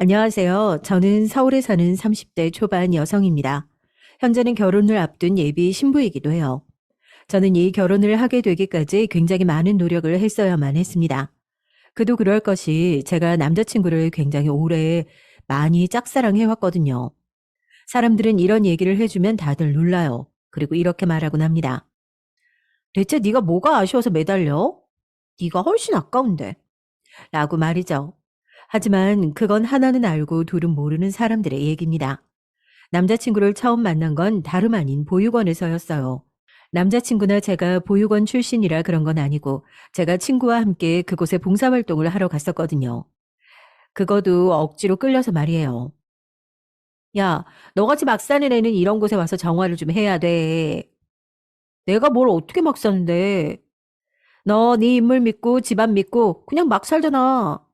안녕하세요. 저는 서울에 사는 30대 초반 여성입니다. 현재는 결혼을 앞둔 예비 신부이기도 해요. 저는 이 결혼을 하게 되기까지 굉장히 많은 노력을 했어야만 했습니다. 그도 그럴 것이 제가 남자친구를 굉장히 오래 많이 짝사랑해왔거든요. 사람들은 이런 얘기를 해주면 다들 놀라요. 그리고 이렇게 말하곤 합니다. 대체 네가 뭐가 아쉬워서 매달려? 네가 훨씬 아까운데. 라고 말이죠. 하지만 그건 하나는 알고 둘은 모르는 사람들의 얘기입니다. 남자친구를 처음 만난 건 다름 아닌 보육원에서였어요. 남자친구나 제가 보육원 출신이라 그런 건 아니고 제가 친구와 함께 그곳에 봉사활동을 하러 갔었거든요. 그거도 억지로 끌려서 말이에요. 야, 너같이 막 사는 애는 이런 곳에 와서 정화를 좀 해야 돼. 내가 뭘 어떻게 막 사는데. 너 네 인물 믿고 집안 믿고 그냥 막 살잖아.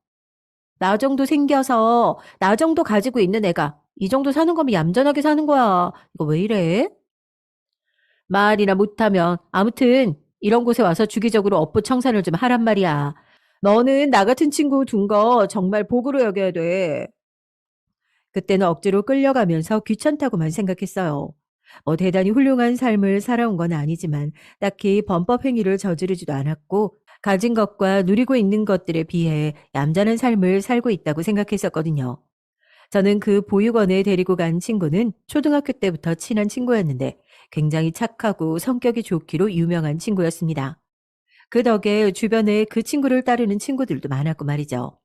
나 정도 생겨서 나 정도 가지고 있는 애가 이 정도 사는 거면 얌전하게 사는 거야. 이거 왜 이래? 말이나 못하면 아무튼 이런 곳에 와서 주기적으로 업부 청산을 좀 하란 말이야. 너는 나 같은 친구 둔 거 정말 복으로 여겨야 돼. 그때는 억지로 끌려가면서 귀찮다고만 생각했어요. 뭐 대단히 훌륭한 삶을 살아온 건 아니지만 딱히 범법 행위를 저지르지도 않았고 가진 것과 누리고 있는 것들에 비해 얌전한 삶을 살고 있다고 생각했었거든요. 저는 그 보육원에 데리고 간 친구는 초등학교 때부터 친한 친구였는데 굉장히 착하고 성격이 좋기로 유명한 친구였습니다. 그 덕에 주변에 그 친구를 따르는 친구들도 많았고 말이죠.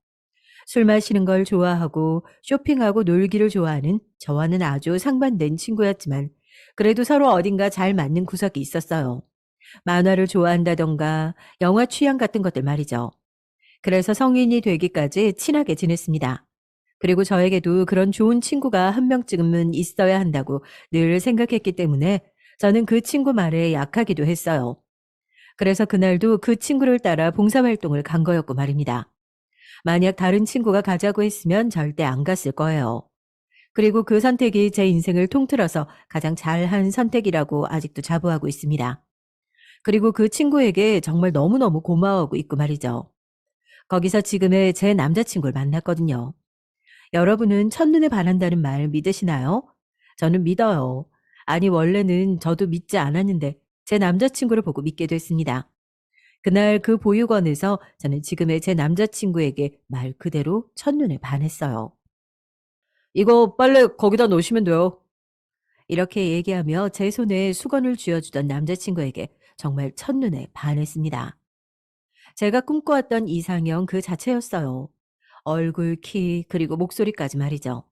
술 마시는 걸 좋아하고 쇼핑하고 놀기를 좋아하는 저와는 아주 상반된 친구였지만 그래도 서로 어딘가 잘 맞는 구석이 있었어요. 만화를 좋아한다던가 영화 취향 같은 것들 말이죠. 그래서 성인이 되기까지 친하게 지냈습니다. 그리고 저에게도 그런 좋은 친구가 한 명쯤은 있어야 한다고 늘 생각했기 때문에 저는 그 친구 말에 약하기도 했어요. 그래서 그날도 그 친구를 따라 봉사활동을 간 거였고 말입니다. 만약 다른 친구가 가자고 했으면 절대 안 갔을 거예요. 그리고 그 선택이 제 인생을 통틀어서 가장 잘한 선택이라고 아직도 자부하고 있습니다. 그리고 그 친구에게 정말 너무너무 고마워하고 있고 말이죠. 거기서 지금의 제 남자친구를 만났거든요. 여러분은 첫눈에 반한다는 말 믿으시나요? 저는 믿어요. 아니, 원래는 저도 믿지 않았는데 제 남자친구를 보고 믿게 됐습니다. 그날 그 보육원에서 저는 지금의 제 남자친구에게 말 그대로 첫눈에 반했어요. 이거 빨래 거기다 놓으시면 돼요. 이렇게 얘기하며 제 손에 수건을 쥐어주던 남자친구에게 정말 첫눈에 반했습니다. 제가 꿈꿔왔던 이상형 그 자체였어요. 얼굴, 키, 그리고 목소리까지 말이죠.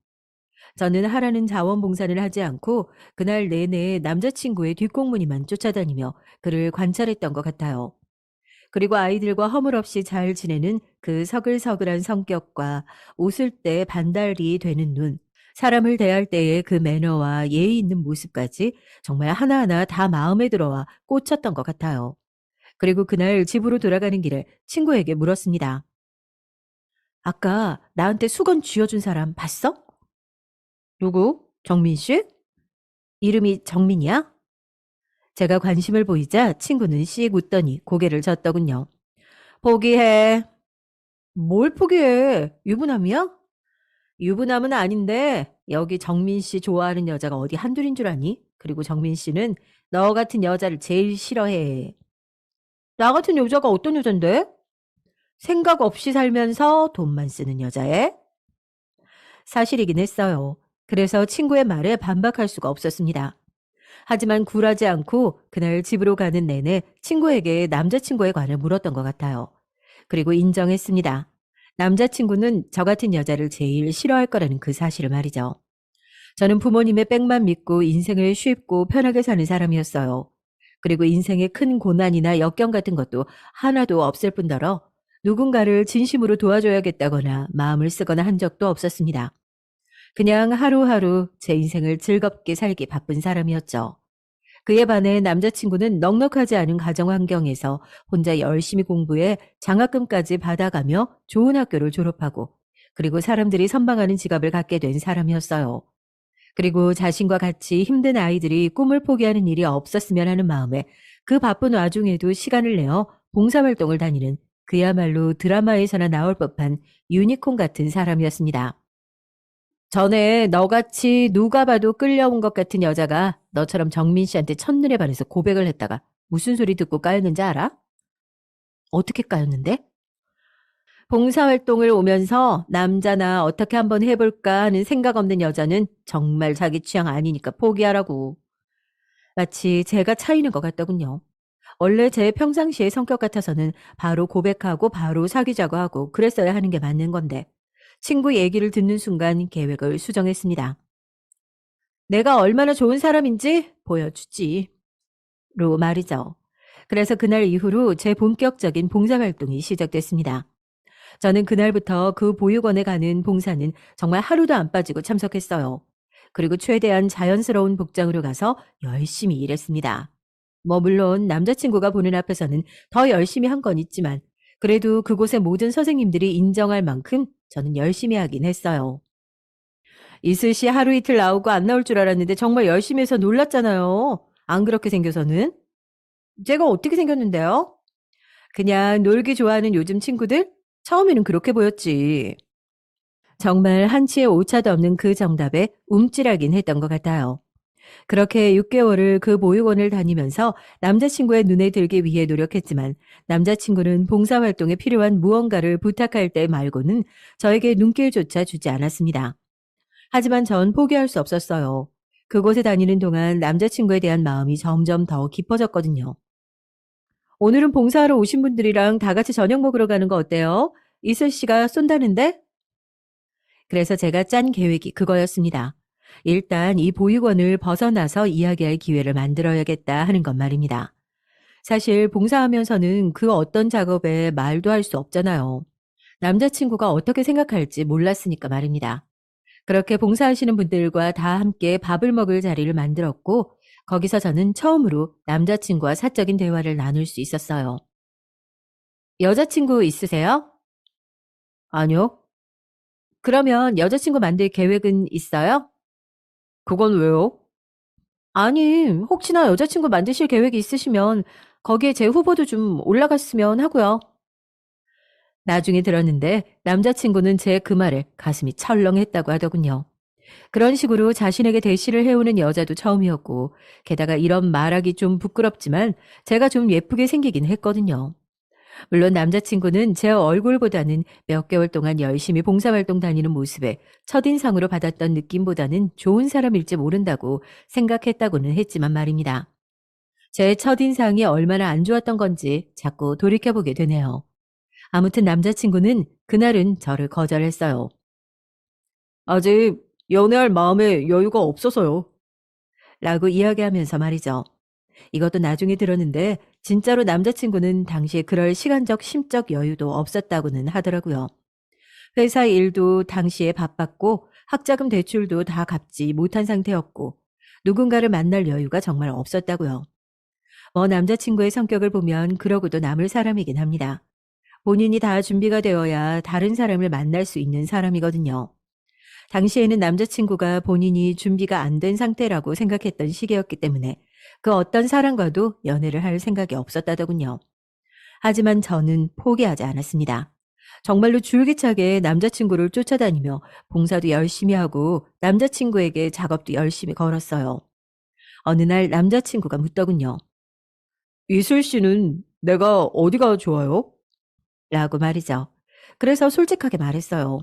저는 하라는 자원봉사를 하지 않고 그날 내내 남자친구의 뒷공무니만 쫓아다니며 그를 관찰했던 것 같아요. 그리고 아이들과 허물없이 잘 지내는 그 서글서글한 성격과 웃을 때 반달이 되는 눈, 사람을 대할 때의 그 매너와 예의 있는 모습까지 정말 하나하나 다 마음에 들어와 꽂혔던 것 같아요. 그리고 그날 집으로 돌아가는 길에 친구에게 물었습니다. 아까 나한테 수건 쥐어준 사람 봤어? 누구? 정민 씨? 이름이 정민이야? 제가 관심을 보이자 친구는 씩 웃더니 고개를 젓더군요. 포기해. 뭘 포기해? 유부남이야? 유부남은 아닌데 여기 정민 씨 좋아하는 여자가 어디 한둘인 줄 아니? 그리고 정민 씨는 너 같은 여자를 제일 싫어해. 나 같은 여자가 어떤 여잔데? 생각 없이 살면서 돈만 쓰는 여자애? 사실이긴 했어요. 그래서 친구의 말에 반박할 수가 없었습니다. 하지만 굴하지 않고 그날 집으로 가는 내내 친구에게 남자친구에 관해 물었던 것 같아요. 그리고 인정했습니다. 남자친구는 저 같은 여자를 제일 싫어할 거라는 그 사실을 말이죠. 저는 부모님의 백만 믿고 인생을 쉽고 편하게 사는 사람이었어요. 그리고 인생의 큰 고난이나 역경 같은 것도 하나도 없을 뿐더러 누군가를 진심으로 도와줘야겠다거나 마음을 쓰거나 한 적도 없었습니다. 그냥 하루하루 제 인생을 즐겁게 살기 바쁜 사람이었죠. 그에 반해 남자친구는 넉넉하지 않은 가정 환경에서 혼자 열심히 공부해 장학금까지 받아가며 좋은 학교를 졸업하고 그리고 사람들이 선망하는 직업을 갖게 된 사람이었어요. 그리고 자신과 같이 힘든 아이들이 꿈을 포기하는 일이 없었으면 하는 마음에 그 바쁜 와중에도 시간을 내어 봉사활동을 다니는 그야말로 드라마에서나 나올 법한 유니콘 같은 사람이었습니다. 전에 너같이 누가 봐도 끌려온 것 같은 여자가 너처럼 정민 씨한테 첫눈에 반해서 고백을 했다가 무슨 소리 듣고 까였는지 알아? 어떻게 까였는데? 봉사활동을 오면서 남자나 어떻게 한번 해볼까 하는 생각 없는 여자는 정말 자기 취향 아니니까 포기하라고. 마치 제가 차이는 것 같더군요. 원래 제 평상시의 성격 같아서는 바로 고백하고 바로 사귀자고 하고 그랬어야 하는 게 맞는 건데 친구 얘기를 듣는 순간 계획을 수정했습니다. 내가 얼마나 좋은 사람인지 보여주지. 로 말이죠. 그래서 그날 이후로 제 본격적인 봉사활동이 시작됐습니다. 저는 그날부터 그 보육원에 가는 봉사는 정말 하루도 안 빠지고 참석했어요. 그리고 최대한 자연스러운 복장으로 가서 열심히 일했습니다. 물론 남자친구가 보는 앞에서는 더 열심히 한 건 있지만 그래도 그곳의 모든 선생님들이 인정할 만큼 저는 열심히 하긴 했어요. 이슬 씨 하루 이틀 나오고 안 나올 줄 알았는데 정말 열심히 해서 놀랐잖아요. 안 그렇게 생겨서는. 제가 어떻게 생겼는데요? 그냥 놀기 좋아하는 요즘 친구들? 처음에는 그렇게 보였지. 정말 한치의 오차도 없는 그 정답에 움찔하긴 했던 것 같아요. 그렇게 6개월을 그 보육원을 다니면서 남자친구의 눈에 들기 위해 노력했지만 남자친구는 봉사활동에 필요한 무언가를 부탁할 때 말고는 저에게 눈길조차 주지 않았습니다. 하지만 전 포기할 수 없었어요. 그곳에 다니는 동안 남자친구에 대한 마음이 점점 더 깊어졌거든요. 오늘은 봉사하러 오신 분들이랑 다 같이 저녁 먹으러 가는 거 어때요? 이슬 씨가 쏜다는데? 그래서 제가 짠 계획이 그거였습니다. 일단 이 보육원을 벗어나서 이야기할 기회를 만들어야겠다 하는 것 말입니다. 사실 봉사하면서는 그 어떤 작업에 말도 할 수 없잖아요. 남자친구가 어떻게 생각할지 몰랐으니까 말입니다. 그렇게 봉사하시는 분들과 다 함께 밥을 먹을 자리를 만들었고 거기서 저는 처음으로 남자친구와 사적인 대화를 나눌 수 있었어요. 여자친구 있으세요? 아니요. 그러면 여자친구 만들 계획은 있어요? 그건 왜요? 아니, 혹시나 여자친구 만드실 계획이 있으시면 거기에 제 후보도 좀 올라갔으면 하고요. 나중에 들었는데 남자친구는 제 그 말에 가슴이 철렁했다고 하더군요. 그런 식으로 자신에게 대시를 해오는 여자도 처음이었고 게다가 이런 말하기 좀 부끄럽지만 제가 좀 예쁘게 생기긴 했거든요. 물론 남자친구는 제 얼굴보다는 몇 개월 동안 열심히 봉사활동 다니는 모습에 첫인상으로 받았던 느낌보다는 좋은 사람일지 모른다고 생각했다고는 했지만 말입니다. 제 첫인상이 얼마나 안 좋았던 건지 자꾸 돌이켜보게 되네요. 아무튼 남자친구는 그날은 저를 거절했어요. 아직 연애할 마음에 여유가 없어서요. 라고 이야기하면서 말이죠. 이것도 나중에 들었는데 진짜로 남자친구는 당시에 그럴 시간적 심적 여유도 없었다고는 하더라고요. 회사 일도 당시에 바빴고 학자금 대출도 다 갚지 못한 상태였고 누군가를 만날 여유가 정말 없었다고요. 남자친구의 성격을 보면 그러고도 남을 사람이긴 합니다. 본인이 다 준비가 되어야 다른 사람을 만날 수 있는 사람이거든요. 당시에는 남자친구가 본인이 준비가 안 된 상태라고 생각했던 시기였기 때문에 그 어떤 사람과도 연애를 할 생각이 없었다더군요. 하지만 저는 포기하지 않았습니다. 정말로 줄기차게 남자친구를 쫓아다니며 봉사도 열심히 하고 남자친구에게 작업도 열심히 걸었어요. 어느 날 남자친구가 묻더군요. 이슬 씨는 내가 어디가 좋아요? 라고 말이죠. 그래서 솔직하게 말했어요.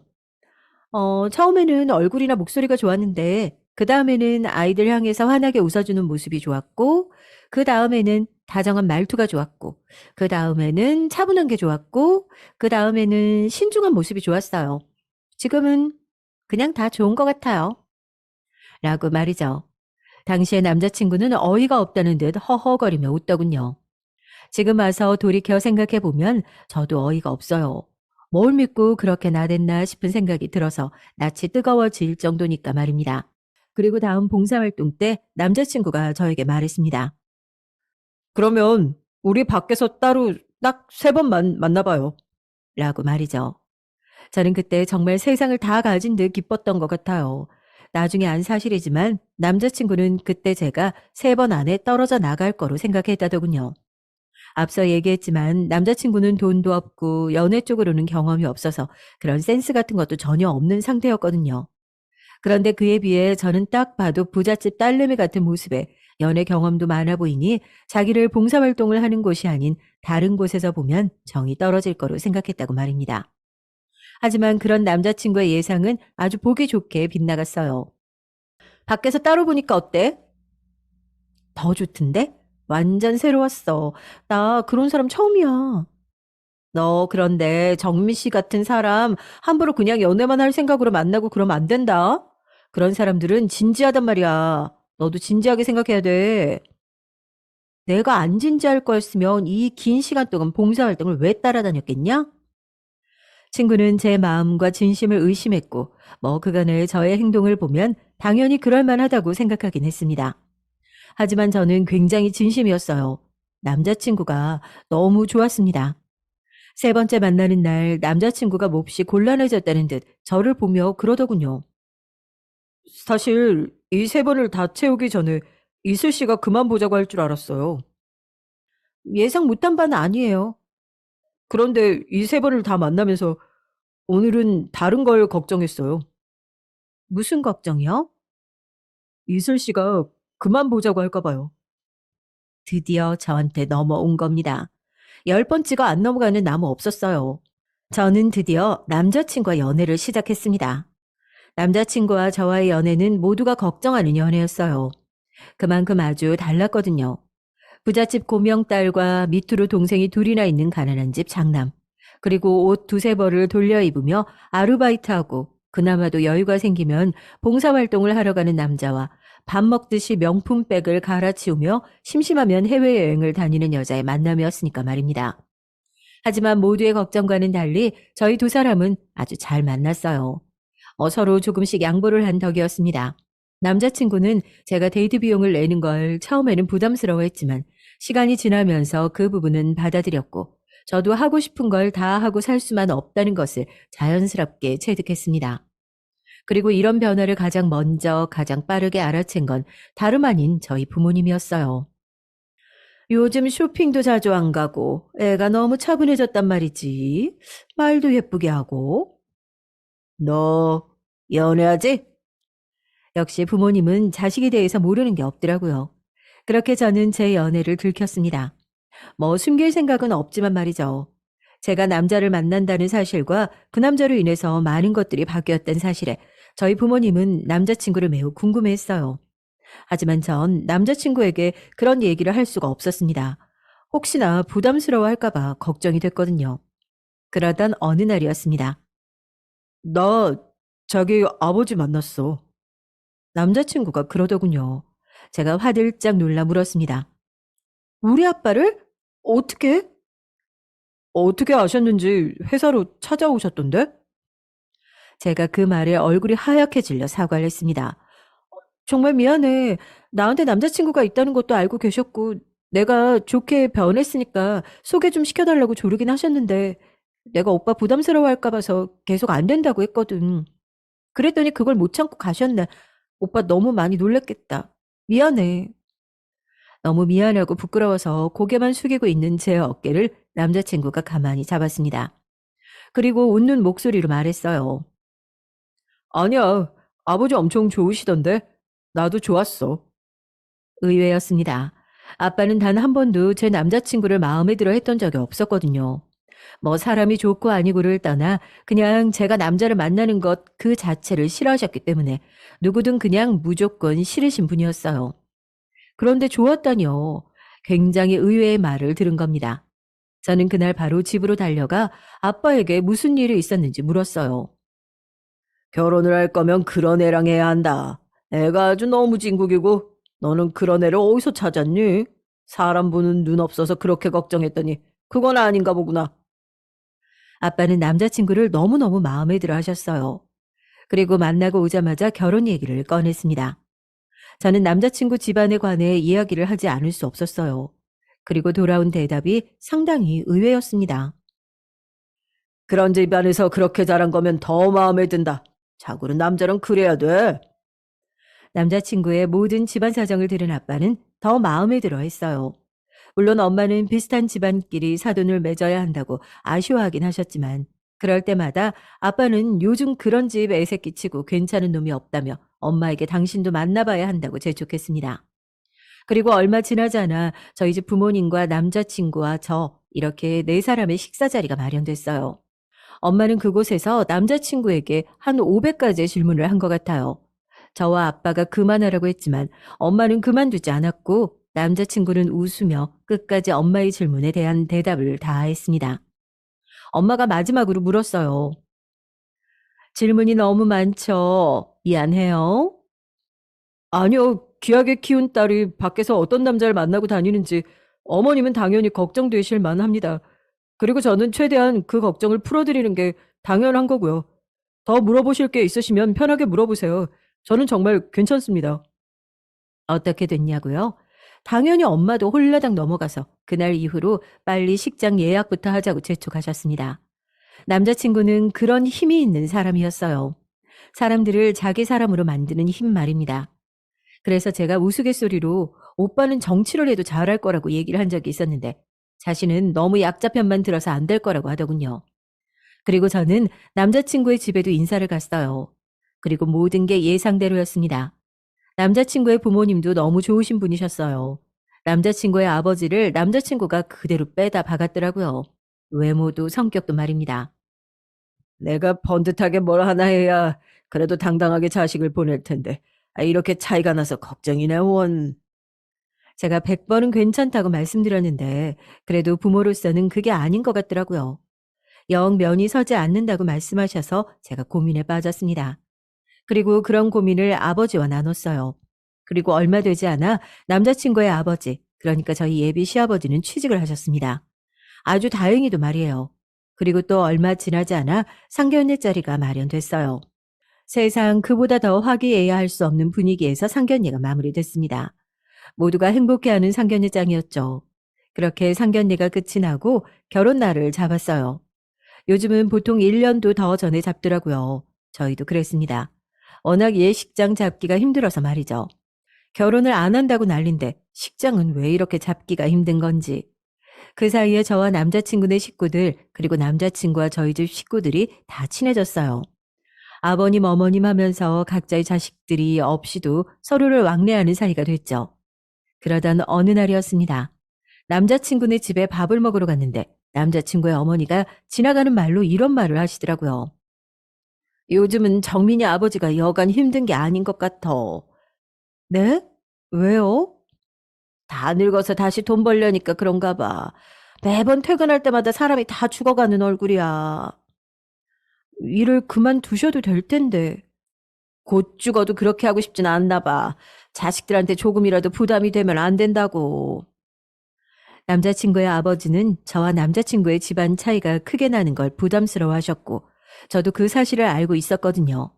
처음에는 얼굴이나 목소리가 좋았는데 그다음에는 아이들 향해서 환하게 웃어주는 모습이 좋았고 그다음에는 다정한 말투가 좋았고 그다음에는 차분한 게 좋았고 그다음에는 신중한 모습이 좋았어요. 지금은 그냥 다 좋은 것 같아요. 라고 말이죠. 당시에 남자친구는 어이가 없다는 듯 허허거리며 웃더군요. 지금 와서 돌이켜 생각해 보면 저도 어이가 없어요. 뭘 믿고 그렇게 나댔나 싶은 생각이 들어서 낯이 뜨거워질 정도니까 말입니다. 그리고 다음 봉사활동 때 남자친구가 저에게 말했습니다. 그러면 우리 밖에서 따로 딱 3번만 만나봐요. 라고 말이죠. 저는 그때 정말 세상을 다 가진 듯 기뻤던 것 같아요. 나중에 안 사실이지만 남자친구는 그때 제가 3번 안에 떨어져 나갈 거로 생각했다더군요. 앞서 얘기했지만 남자친구는 돈도 없고 연애 쪽으로는 경험이 없어서 그런 센스 같은 것도 전혀 없는 상태였거든요. 그런데 그에 비해 저는 딱 봐도 부잣집 딸내미 같은 모습에 연애 경험도 많아 보이니 자기를 봉사활동을 하는 곳이 아닌 다른 곳에서 보면 정이 떨어질 거로 생각했다고 말입니다. 하지만 그런 남자친구의 예상은 아주 보기 좋게 빗나갔어요. 밖에서 따로 보니까 어때? 더 좋던데? 완전 새로웠어. 나 그런 사람 처음이야. 너 그런데 정민 씨 같은 사람 함부로 그냥 연애만 할 생각으로 만나고 그러면 안 된다. 그런 사람들은 진지하단 말이야. 너도 진지하게 생각해야 돼. 내가 안 진지할 거였으면 이 긴 시간 동안 봉사활동을 왜 따라다녔겠냐? 친구는 제 마음과 진심을 의심했고, 뭐 그간의 저의 행동을 보면 당연히 그럴 만하다고 생각하긴 했습니다. 하지만 저는 굉장히 진심이었어요. 남자친구가 너무 좋았습니다. 세 번째 만나는 날 남자친구가 몹시 곤란해졌다는 듯 저를 보며 그러더군요. 사실 이 세 번을 다 채우기 전에 이슬 씨가 그만 보자고 할 줄 알았어요. 예상 못한 바는 아니에요. 그런데 이 세 번을 다 만나면서 오늘은 다른 걸 걱정했어요. 무슨 걱정이요? 이슬 씨가 그만 보자고 할까 봐요. 드디어 저한테 넘어온 겁니다. 10번째가 안 넘어가는 나무 없었어요. 저는 드디어 남자친구와 연애를 시작했습니다. 남자친구와 저와의 연애는 모두가 걱정하는 연애였어요. 그만큼 아주 달랐거든요. 부잣집 고명딸과 밑으로 동생이 둘이나 있는 가난한 집 장남. 그리고 옷 두세 벌을 돌려 입으며 아르바이트하고 그나마도 여유가 생기면 봉사활동을 하러 가는 남자와 밥 먹듯이 명품백을 갈아치우며 심심하면 해외여행을 다니는 여자의 만남이었으니까 말입니다. 하지만 모두의 걱정과는 달리 저희 두 사람은 아주 잘 만났어요. 서로 조금씩 양보를 한 덕이었습니다. 남자친구는 제가 데이트 비용을 내는 걸 처음에는 부담스러워했지만 시간이 지나면서 그 부분은 받아들였고 저도 하고 싶은 걸 다 하고 살 수만 없다는 것을 자연스럽게 체득했습니다. 그리고 이런 변화를 가장 먼저 가장 빠르게 알아챈 건 다름 아닌 저희 부모님이었어요. 요즘 쇼핑도 자주 안 가고 애가 너무 차분해졌단 말이지. 말도 예쁘게 하고. 너 연애하지? 역시 부모님은 자식에 대해서 모르는 게 없더라고요. 그렇게 저는 제 연애를 들켰습니다. 뭐 숨길 생각은 없지만 말이죠. 제가 남자를 만난다는 사실과 그 남자로 인해서 많은 것들이 바뀌었던 사실에 저희 부모님은 남자친구를 매우 궁금해했어요. 하지만 전 남자친구에게 그런 얘기를 할 수가 없었습니다. 혹시나 부담스러워 할까봐 걱정이 됐거든요. 그러던 어느 날이었습니다. 나 자기 아버지 만났어. 남자친구가 그러더군요. 제가 화들짝 놀라 물었습니다. 우리 아빠를? 어떻게? 어떻게 아셨는지 회사로 찾아오셨던데? 제가 그 말에 얼굴이 하얗게 질려 사과를 했습니다. 정말 미안해. 나한테 남자친구가 있다는 것도 알고 계셨고, 내가 좋게 변했으니까 소개 좀 시켜달라고 조르긴 하셨는데, 내가 오빠 부담스러워 할까 봐서 계속 안 된다고 했거든. 그랬더니 그걸 못 참고 가셨네. 오빠 너무 많이 놀랬겠다. 미안해. 너무 미안하고 부끄러워서 고개만 숙이고 있는 제 어깨를 남자친구가 가만히 잡았습니다. 그리고 웃는 목소리로 말했어요. 아니야. 아버지 엄청 좋으시던데. 나도 좋았어. 의외였습니다. 아빠는 단 한 번도 제 남자친구를 마음에 들어 했던 적이 없었거든요. 뭐 사람이 좋고 아니고를 떠나 그냥 제가 남자를 만나는 것 그 자체를 싫어하셨기 때문에 누구든 그냥 무조건 싫으신 분이었어요. 그런데 좋았다니요. 굉장히 의외의 말을 들은 겁니다. 저는 그날 바로 집으로 달려가 아빠에게 무슨 일이 있었는지 물었어요. 결혼을 할 거면 그런 애랑 해야 한다. 애가 아주 너무 진국이고 너는 그런 애를 어디서 찾았니? 사람 보는 눈 없어서 그렇게 걱정했더니 그건 아닌가 보구나. 아빠는 남자친구를 너무너무 마음에 들어 하셨어요. 그리고 만나고 오자마자 결혼 얘기를 꺼냈습니다. 저는 남자친구 집안에 관해 이야기를 하지 않을 수 없었어요. 그리고 돌아온 대답이 상당히 의외였습니다. 그런 집안에서 그렇게 자란 거면 더 마음에 든다. 자고로 남자는 그래야 돼. 남자친구의 모든 집안 사정을 들은 아빠는 더 마음에 들어 했어요. 물론 엄마는 비슷한 집안끼리 사돈을 맺어야 한다고 아쉬워하긴 하셨지만 그럴 때마다 아빠는 요즘 그런 집 애새끼 치고 괜찮은 놈이 없다며 엄마에게 당신도 만나봐야 한다고 재촉했습니다. 그리고 얼마 지나지 않아 저희 집 부모님과 남자친구와 저 이렇게 네 사람의 식사 자리가 마련됐어요. 엄마는 그곳에서 남자친구에게 한 500가지의 질문을 한 것 같아요. 저와 아빠가 그만하라고 했지만 엄마는 그만두지 않았고 남자친구는 웃으며 끝까지 엄마의 질문에 대한 대답을 다 했습니다. 엄마가 마지막으로 물었어요. 질문이 너무 많죠. 미안해요. 아니요. 귀하게 키운 딸이 밖에서 어떤 남자를 만나고 다니는지 어머님은 당연히 걱정되실 만합니다. 그리고 저는 최대한 그 걱정을 풀어드리는 게 당연한 거고요. 더 물어보실 게 있으시면 편하게 물어보세요. 저는 정말 괜찮습니다. 어떻게 됐냐고요? 당연히 엄마도 홀라당 넘어가서 그날 이후로 빨리 식장 예약부터 하자고 재촉하셨습니다. 남자친구는 그런 힘이 있는 사람이었어요. 사람들을 자기 사람으로 만드는 힘 말입니다. 그래서 제가 우스갯소리로 오빠는 정치를 해도 잘할 거라고 얘기를 한 적이 있었는데 자신은 너무 약자 편만 들어서 안 될 거라고 하더군요. 그리고 저는 남자친구의 집에도 인사를 갔어요. 그리고 모든 게 예상대로였습니다. 남자친구의 부모님도 너무 좋으신 분이셨어요. 남자친구의 아버지를 남자친구가 그대로 빼다 박았더라고요. 외모도 성격도 말입니다. 내가 번듯하게 뭘 하나 해야 그래도 당당하게 자식을 보낼 텐데 이렇게 차이가 나서 걱정이네 원. 제가 100번은 괜찮다고 말씀드렸는데 그래도 부모로서는 그게 아닌 것 같더라고요. 영 면이 서지 않는다고 말씀하셔서 제가 고민에 빠졌습니다. 그리고 그런 고민을 아버지와 나눴어요. 그리고 얼마 되지 않아 남자친구의 아버지, 그러니까 저희 예비 시아버지는 취직을 하셨습니다. 아주 다행히도 말이에요. 그리고 또 얼마 지나지 않아 상견례 자리가 마련됐어요. 세상 그보다 더 화기애애할 수 없는 분위기에서 상견례가 마무리됐습니다. 모두가 행복해하는 상견례장이었죠. 그렇게 상견례가 끝이 나고 결혼 날을 잡았어요. 요즘은 보통 1년도 더 전에 잡더라고요. 저희도 그랬습니다. 워낙 예식장 잡기가 힘들어서 말이죠. 결혼을 안 한다고 난린데 식장은 왜 이렇게 잡기가 힘든 건지. 그 사이에 저와 남자친구네 식구들 그리고 남자친구와 저희 집 식구들이 다 친해졌어요. 아버님 어머님 하면서 각자의 자식들이 없이도 서로를 왕래하는 사이가 됐죠. 그러던 어느 날이었습니다. 남자친구네 집에 밥을 먹으러 갔는데 남자친구의 어머니가 지나가는 말로 이런 말을 하시더라고요. 요즘은 정민이 아버지가 여간 힘든 게 아닌 것 같아. 네? 왜요? 다 늙어서 다시 돈 벌려니까 그런가 봐. 매번 퇴근할 때마다 사람이 다 죽어가는 얼굴이야. 일을 그만두셔도 될 텐데. 곧 죽어도 그렇게 하고 싶진 않나 봐. 자식들한테 조금이라도 부담이 되면 안 된다고. 남자친구의 아버지는 저와 남자친구의 집안 차이가 크게 나는 걸 부담스러워 하셨고, 저도 그 사실을 알고 있었거든요.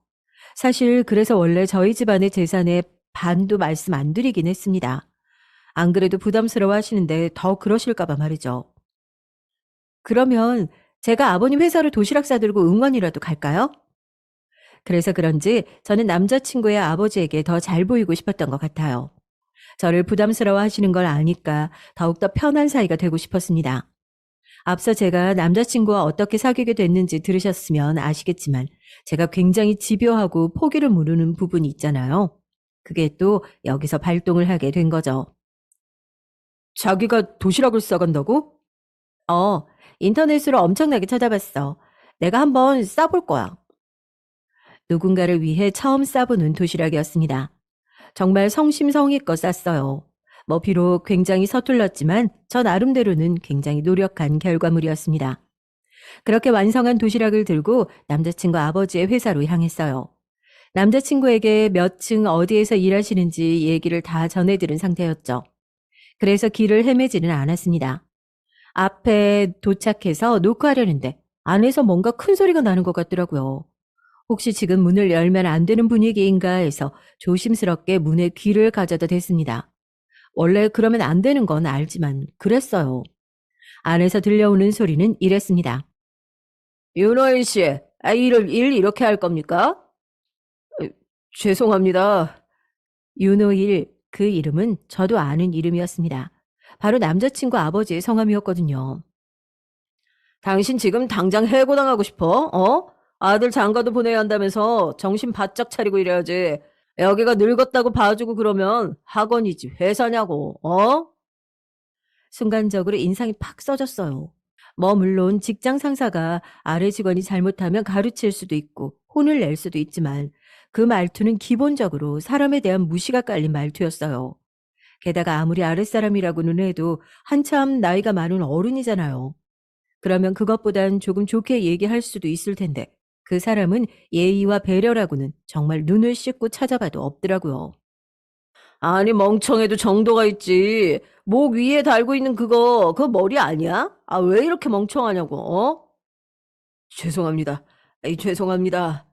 사실 그래서 원래 저희 집안의 재산의 반도 말씀 안 드리긴 했습니다. 안 그래도 부담스러워 하시는데 더 그러실까봐 말이죠. 그러면 제가 아버님 회사로 도시락 싸들고 응원이라도 갈까요? 그래서 그런지 저는 남자친구의 아버지에게 더 잘 보이고 싶었던 것 같아요. 저를 부담스러워 하시는 걸 아니까 더욱더 편한 사이가 되고 싶었습니다. 앞서 제가 남자친구와 어떻게 사귀게 됐는지 들으셨으면 아시겠지만 제가 굉장히 집요하고 포기를 모르는 부분이 있잖아요. 그게 또 여기서 발동을 하게 된 거죠. 자기가 도시락을 싸간다고? 어, 인터넷으로 엄청나게 찾아봤어. 내가 한번 싸볼 거야. 누군가를 위해 처음 싸보는 도시락이었습니다. 정말 성심성의껏 쌌어요. 뭐 비록 굉장히 서툴렀지만 저 나름대로는 굉장히 노력한 결과물이었습니다. 그렇게 완성한 도시락을 들고 남자친구 아버지의 회사로 향했어요. 남자친구에게 몇 층 어디에서 일하시는지 얘기를 다 전해들은 상태였죠. 그래서 길을 헤매지는 않았습니다. 앞에 도착해서 노크하려는데 안에서 뭔가 큰 소리가 나는 것 같더라고요. 혹시 지금 문을 열면 안 되는 분위기인가 해서 조심스럽게 문에 귀를 가져다 댔습니다. 원래 그러면 안 되는 건 알지만 그랬어요. 안에서 들려오는 소리는 이랬습니다. 윤호일 씨, 일 이렇게 할 겁니까? 죄송합니다. 윤호일, 그 이름은 저도 아는 이름이었습니다. 바로 남자친구 아버지의 성함이었거든요. 당신 지금 당장 해고당하고 싶어? 어? 아들 장가도 보내야 한다면서 정신 바짝 차리고 이래야지. 여기가 늙었다고 봐주고 그러면 학원이지 회사냐고, 어? 순간적으로 인상이 팍 써졌어요. 뭐 물론 직장 상사가 아래 직원이 잘못하면 가르칠 수도 있고 혼을 낼 수도 있지만 그 말투는 기본적으로 사람에 대한 무시가 깔린 말투였어요. 게다가 아무리 아랫사람이라고는 해도 한참 나이가 많은 어른이잖아요. 그러면 그것보단 조금 좋게 얘기할 수도 있을 텐데 그 사람은 예의와 배려라고는 정말 눈을 씻고 찾아봐도 없더라고요. 아니 멍청해도 정도가 있지. 목 위에 달고 있는 그거 머리 아니야? 아, 왜 이렇게 멍청하냐고, 어? 죄송합니다. 아이, 죄송합니다.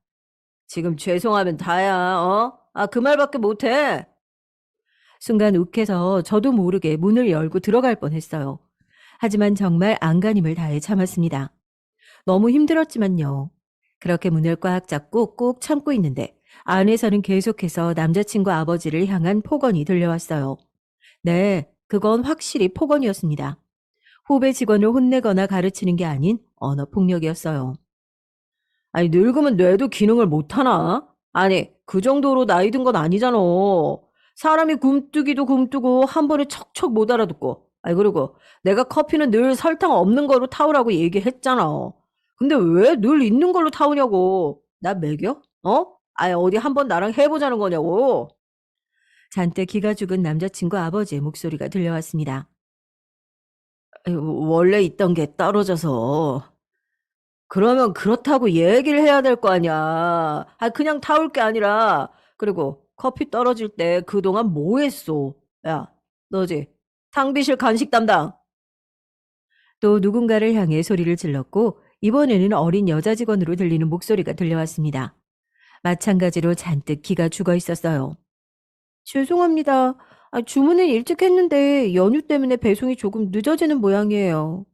지금 죄송하면 다야, 어? 아, 그 말밖에 못해. 순간 욱해서 저도 모르게 문을 열고 들어갈 뻔했어요. 하지만 정말 안간힘을 다해 참았습니다. 너무 힘들었지만요. 그렇게 문을 꽉 잡고 꾹 참고 있는데 안에서는 계속해서 남자친구 아버지를 향한 폭언이 들려왔어요. 네, 그건 확실히 폭언이었습니다. 후배 직원을 혼내거나 가르치는 게 아닌 언어 폭력이었어요. 아니, 늙으면 뇌도 기능을 못하나? 아니, 그 정도로 나이 든 건 아니잖아. 사람이 굼뜨기도 굼뜨고 한 번에 척척 못 알아듣고. 아니, 그리고 내가 커피는 늘 설탕 없는 거로 타오라고 얘기했잖아. 근데 왜 늘 있는 걸로 타오냐고. 나 먹여? 어? 아니, 어디 한번 나랑 해보자는 거냐고. 잔뜩 기가 죽은 남자친구 아버지의 목소리가 들려왔습니다. 아니, 원래 있던 게 떨어져서. 그러면 그렇다고 얘기를 해야 될 거 아니야. 아, 그냥 타올 게 아니라. 그리고 커피 떨어질 때 그동안 뭐 했어? 야, 너지? 탕비실 간식 담당. 또 누군가를 향해 소리를 질렀고 이번에는 어린 여자 직원으로 들리는 목소리가 들려왔습니다. 마찬가지로 잔뜩 기가 죽어 있었어요. 죄송합니다. 아, 주문은 일찍 했는데 연휴 때문에 배송이 조금 늦어지는 모양이에요.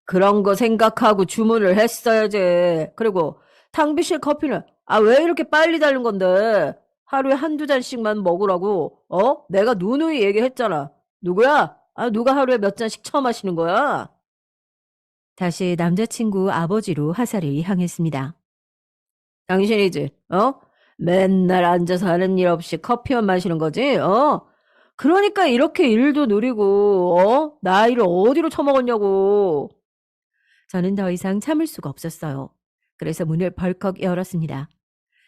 그런 거 생각하고 주문을 했어야지. 그리고 탕비실 커피는 왜 이렇게 빨리 다른 건데? 하루에 한두 잔씩만 먹으라고. 어? 내가 누누이 얘기했잖아. 누구야? 아, 누가 하루에 몇 잔씩 처마시는 거야? 다시 남자친구 아버지로 화살을 향했습니다. 당신이지, 어? 맨날 앉아서 하는 일 없이 커피만 마시는 거지, 어? 그러니까 이렇게 일도 느리고, 어? 나이를 어디로 처먹었냐고. 저는 더 이상 참을 수가 없었어요. 그래서 문을 벌컥 열었습니다.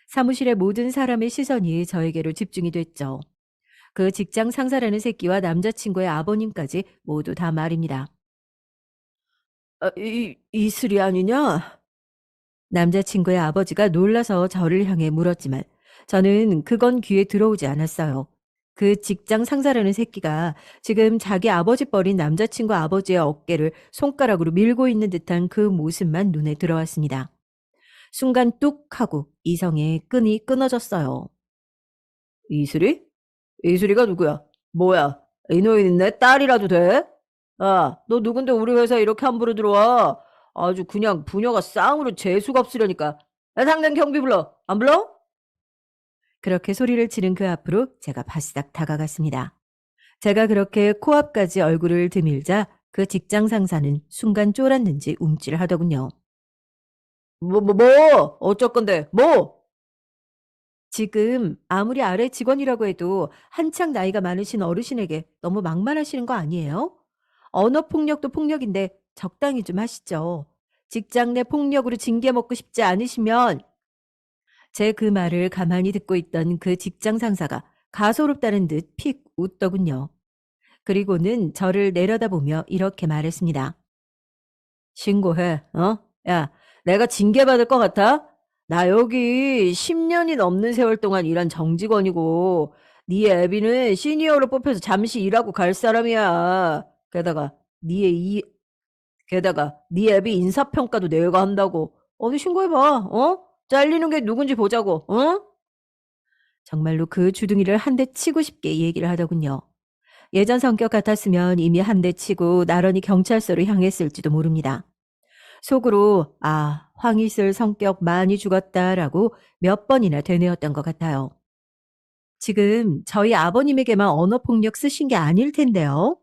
사무실의 모든 사람의 시선이 저에게로 집중이 됐죠. 그 직장 상사라는 새끼와 남자친구의 아버님까지 모두 다 말입니다. 이슬이 아니냐? 남자친구의 아버지가 놀라서 저를 향해 물었지만 저는 그건 귀에 들어오지 않았어요. 그 직장 상사라는 새끼가 지금 자기 아버지 뻘인 남자친구 아버지의 어깨를 손가락으로 밀고 있는 듯한 그 모습만 눈에 들어왔습니다. 순간 뚝 하고 이성의 끈이 끊어졌어요. 이슬이? 이슬이가 누구야? 뭐야? 이노인 내 딸이라도 돼? 아, 너 누군데 우리 회사에 이렇게 함부로 들어와? 아주 그냥 부녀가 쌍으로 재수가 없으려니까. 야, 당장 경비 불러. 안 불러? 그렇게 소리를 치는 그 앞으로 제가 바싹 다가갔습니다. 제가 그렇게 코앞까지 얼굴을 드밀자 그 직장 상사는 순간 쫄았는지 움찔하더군요. 어쩔 건데, 뭐? 지금 아무리 아래 직원이라고 해도 한창 나이가 많으신 어르신에게 너무 막말하시는 거 아니에요? 언어 폭력도 폭력인데 적당히 좀 하시죠. 직장 내 폭력으로 징계 먹고 싶지 않으시면 제 그 말을 가만히 듣고 있던 그 직장 상사가 가소롭다는 듯 픽 웃더군요. 그리고는 저를 내려다보며 이렇게 말했습니다. 신고해, 어? 야, 내가 징계받을 것 같아? 나 여기 10년이 넘는 세월 동안 일한 정직원이고, 네 애비는 시니어로 뽑혀서 잠시 일하고 갈 사람이야. 네, 이, 게다가 네 애비 인사평가도 내가 한다고. 어디 신고해봐, 어? 잘리는 게 누군지 보자고, 어? 정말로 그 주둥이를 한 대 치고 싶게 얘기를 하더군요. 예전 성격 같았으면 이미 한 대 치고 나란히 경찰서로 향했을지도 모릅니다. 속으로 황이슬 성격 많이 죽었다라고 몇 번이나 되뇌었던 것 같아요. 지금 저희 아버님에게만 언어폭력 쓰신 게 아닐 텐데요.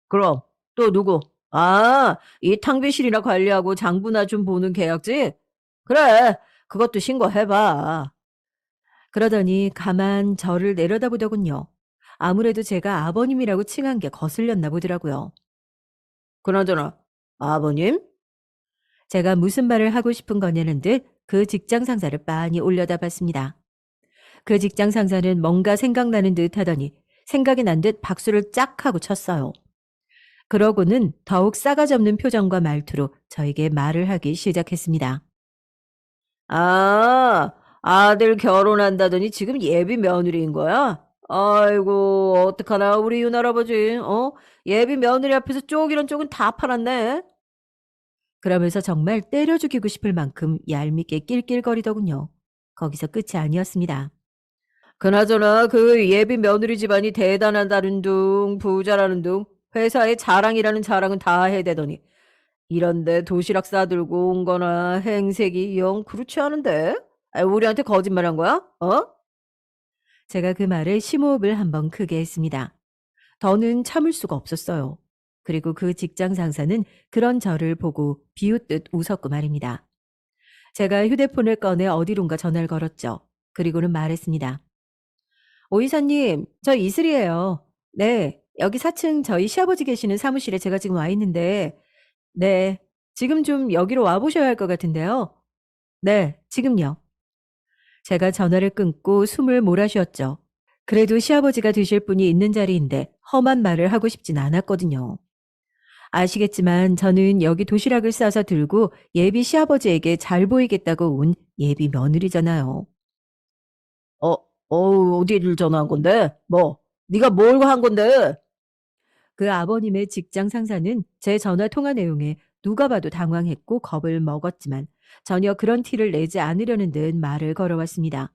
그럼 또 누구? 아, 이 탕비실이나 관리하고 장부나 좀 보는 계약직? 그래, 그것도 신고해봐. 그러더니 가만 저를 내려다보더군요. 아무래도 제가 아버님이라고 칭한 게 거슬렸나 보더라고요. 그나저나, 아버님? 제가 무슨 말을 하고 싶은 거냐는 듯 그 직장 상사를 빤히 올려다봤습니다. 그 직장 상사는 뭔가 생각나는 듯 하더니 생각이 난 듯 박수를 짝 하고 쳤어요. 그러고는 더욱 싸가지 없는 표정과 말투로 저에게 말을 하기 시작했습니다. 아, 아들 결혼한다더니 지금 예비 며느리인 거야? 아이고, 어떡하나, 우리 윤할아버지, 예비 며느리 앞에서 쪽이란 쪽은 다 팔았네. 그러면서 정말 때려 죽이고 싶을 만큼 얄밉게 낄낄거리더군요. 거기서 끝이 아니었습니다. 그나저나 그 예비 며느리 집안이 대단하다는 둥, 부자라는 둥, 회사의 자랑이라는 자랑은 다 해대더니 이런데 도시락 싸들고 온 거나 행색이 영 그렇지 않은데? 아, 우리한테 거짓말한 거야? 어? 제가 그 말에 심호흡을 한번 크게 했습니다. 더는 참을 수가 없었어요. 그리고 그 직장 상사는 그런 저를 보고 비웃듯 웃었고 말입니다. 제가 휴대폰을 꺼내 어디론가 전화를 걸었죠. 그리고는 말했습니다. 오 이사님, 저 이슬이에요. 네, 여기 4층 저희 시아버지 계시는 사무실에 제가 지금 와 있는데, 네, 지금 좀 여기로 와 보셔야 할 것 같은데요. 네, 지금요. 제가 전화를 끊고 숨을 몰아쉬었죠. 그래도 시아버지가 되실 분이 있는 자리인데 험한 말을 하고 싶진 않았거든요. 아시겠지만 저는 여기 도시락을 싸서 들고 예비 시아버지에게 잘 보이겠다고 온 예비 며느리잖아요. 어, 어디를 전화한 건데? 뭐, 네가 뭘 한 건데? 그 아버님의 직장 상사는 제 전화 통화 내용에 누가 봐도 당황했고 겁을 먹었지만 전혀 그런 티를 내지 않으려는 듯 말을 걸어왔습니다.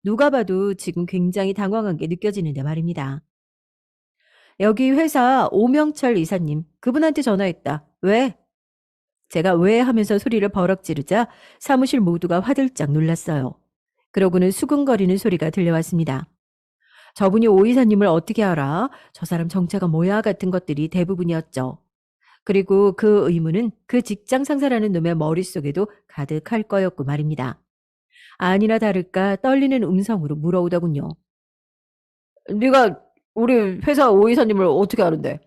누가 봐도 지금 굉장히 당황한 게 느껴지는데 말입니다. 여기 회사 오명철 이사님, 그분한테 전화했다. 왜? 제가 왜 하면서 소리를 버럭 지르자 사무실 모두가 화들짝 놀랐어요. 그러고는 수근거리는 소리가 들려왔습니다. 저분이 오 이사님을 어떻게 알아? 저 사람 정체가 뭐야? 같은 것들이 대부분이었죠. 그리고 그 의문은 그 직장 상사라는 놈의 머릿속에도 가득할 거였고 말입니다. 아니나 다를까 떨리는 음성으로 물어오더군요. 네가 우리 회사 오 이사님을 어떻게 아는데?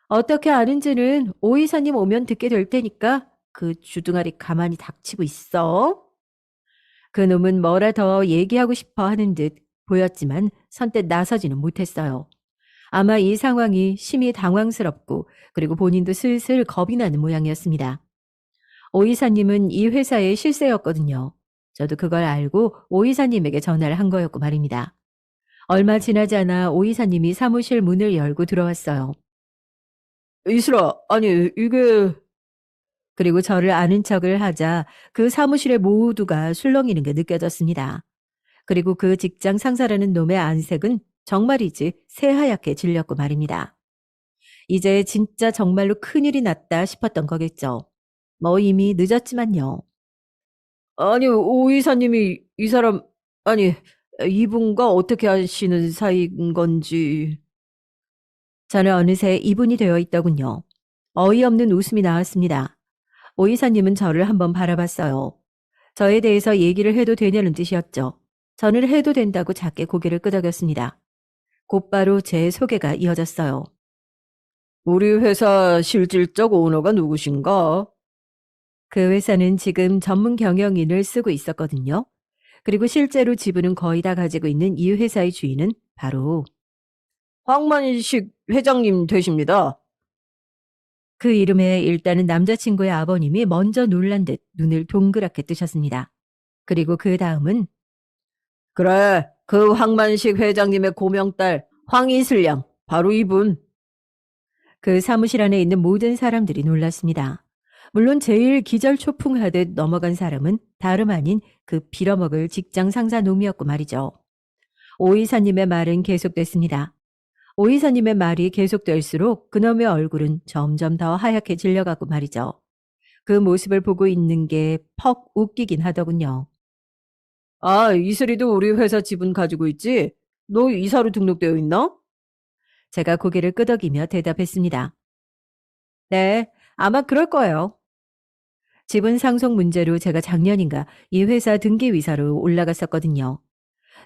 어떻게 아는지는 오 이사님 오면 듣게 될 테니까 그 주둥아리 가만히 닥치고 있어. 그 놈은 뭐라 더 얘기하고 싶어 하는 듯 보였지만 선뜻 나서지는 못했어요. 아마 이 상황이 심히 당황스럽고 그리고 본인도 슬슬 겁이 나는 모양이었습니다. 오 이사님은 이 회사의 실세였거든요. 저도 그걸 알고 오 이사님에게 전화를 한 거였고 말입니다. 얼마 지나지 않아 오 이사님이 사무실 문을 열고 들어왔어요. 이슬아, 아니 이게 그리고 저를 아는 척을 하자 그 사무실의 모두가 술렁이는 게 느껴졌습니다. 그리고 그 직장 상사라는 놈의 안색은 정말이지 새하얗게 질렸고 말입니다. 이제 진짜 정말로 큰일이 났다 싶었던 거겠죠. 뭐 이미 늦었지만요. 아니, 오 이사님이 이 사람, 아니, 이분과 어떻게 하시는 사이인 건지. 저는 어느새 이분이 되어 있더군요. 어이없는 웃음이 나왔습니다. 오 이사님은 저를 한번 바라봤어요. 저에 대해서 얘기를 해도 되냐는 뜻이었죠. 저는 해도 된다고 작게 고개를 끄덕였습니다. 곧바로 제 소개가 이어졌어요. 우리 회사 실질적 오너가 누구신가? 그 회사는 지금 전문 경영인을 쓰고 있었거든요. 그리고 실제로 지분은 거의 다 가지고 있는 이 회사의 주인은 바로 황만식 회장님 되십니다. 그 이름에 일단은 남자친구의 아버님이 먼저 놀란 듯 눈을 동그랗게 뜨셨습니다. 그리고 그 다음은 그래, 그 황만식 회장님의 고명딸 황이슬 양, 바로 이분. 그 사무실 안에 있는 모든 사람들이 놀랐습니다. 물론 제일 기절초풍하듯 넘어간 사람은 다름 아닌 그 빌어먹을 직장 상사 놈이었고 말이죠. 오 이사님의 말은 계속됐습니다. 오 이사님의 말이 계속될수록 그놈의 얼굴은 점점 더 하얗게 질려가고 말이죠. 그 모습을 보고 있는 게 퍽 웃기긴 하더군요. 아, 이슬이도 우리 회사 지분 가지고 있지? 너 이사로 등록되어 있나? 제가 고개를 끄덕이며 대답했습니다. 네, 아마 그럴 거예요. 지분 상속 문제로 제가 작년인가 이 회사 등기위사로 올라갔었거든요.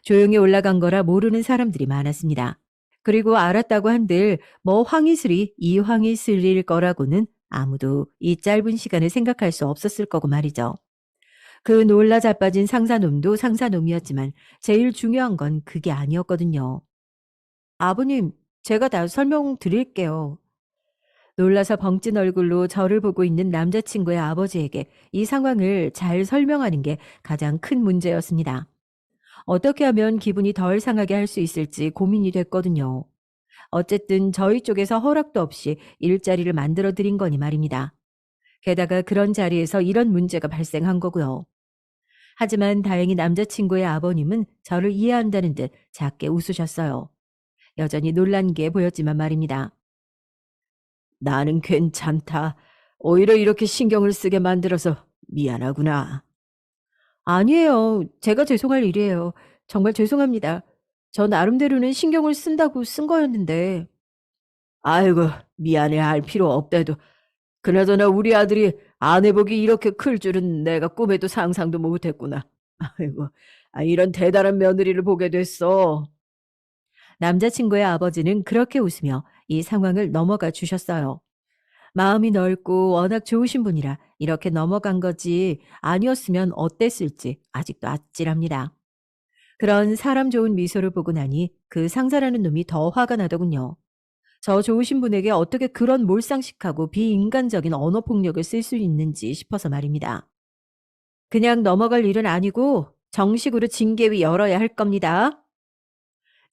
조용히 올라간 거라 모르는 사람들이 많았습니다. 그리고 알았다고 한들 뭐 황희슬이 이황희슬일 거라고는 아무도 이 짧은 시간에 생각할 수 없었을 거고 말이죠. 그 놀라 자빠진 상사놈도 상사놈이었지만 제일 중요한 건 그게 아니었거든요. 아버님, 제가 다 설명드릴게요. 놀라서 벙찐 얼굴로 저를 보고 있는 남자친구의 아버지에게 이 상황을 잘 설명하는 게 가장 큰 문제였습니다. 어떻게 하면 기분이 덜 상하게 할 수 있을지 고민이 됐거든요. 어쨌든 저희 쪽에서 허락도 없이 일자리를 만들어 드린 거니 말입니다. 게다가 그런 자리에서 이런 문제가 발생한 거고요. 하지만 다행히 남자친구의 아버님은 저를 이해한다는 듯 작게 웃으셨어요. 여전히 놀란 게 보였지만 말입니다. 나는 괜찮다. 오히려 이렇게 신경을 쓰게 만들어서 미안하구나. 아니에요. 제가 죄송할 일이에요. 정말 죄송합니다. 저 나름대로는 신경을 쓴다고 쓴 거였는데. 아이고, 미안해할 필요 없대도. 그나저나 우리 아들이 아내복이 이렇게 클 줄은 내가 꿈에도 상상도 못했구나. 아이고, 이런 대단한 며느리를 보게 됐어. 남자친구의 아버지는 그렇게 웃으며 이 상황을 넘어가 주셨어요. 마음이 넓고 워낙 좋으신 분이라 이렇게 넘어간 거지 아니었으면 어땠을지 아직도 아찔합니다. 그런 사람 좋은 미소를 보고 나니 그 상사라는 놈이 더 화가 나더군요. 저 좋으신 분에게 어떻게 그런 몰상식하고 비인간적인 언어 폭력을 쓸 수 있는지 싶어서 말입니다. 그냥 넘어갈 일은 아니고 정식으로 징계위 열어야 할 겁니다.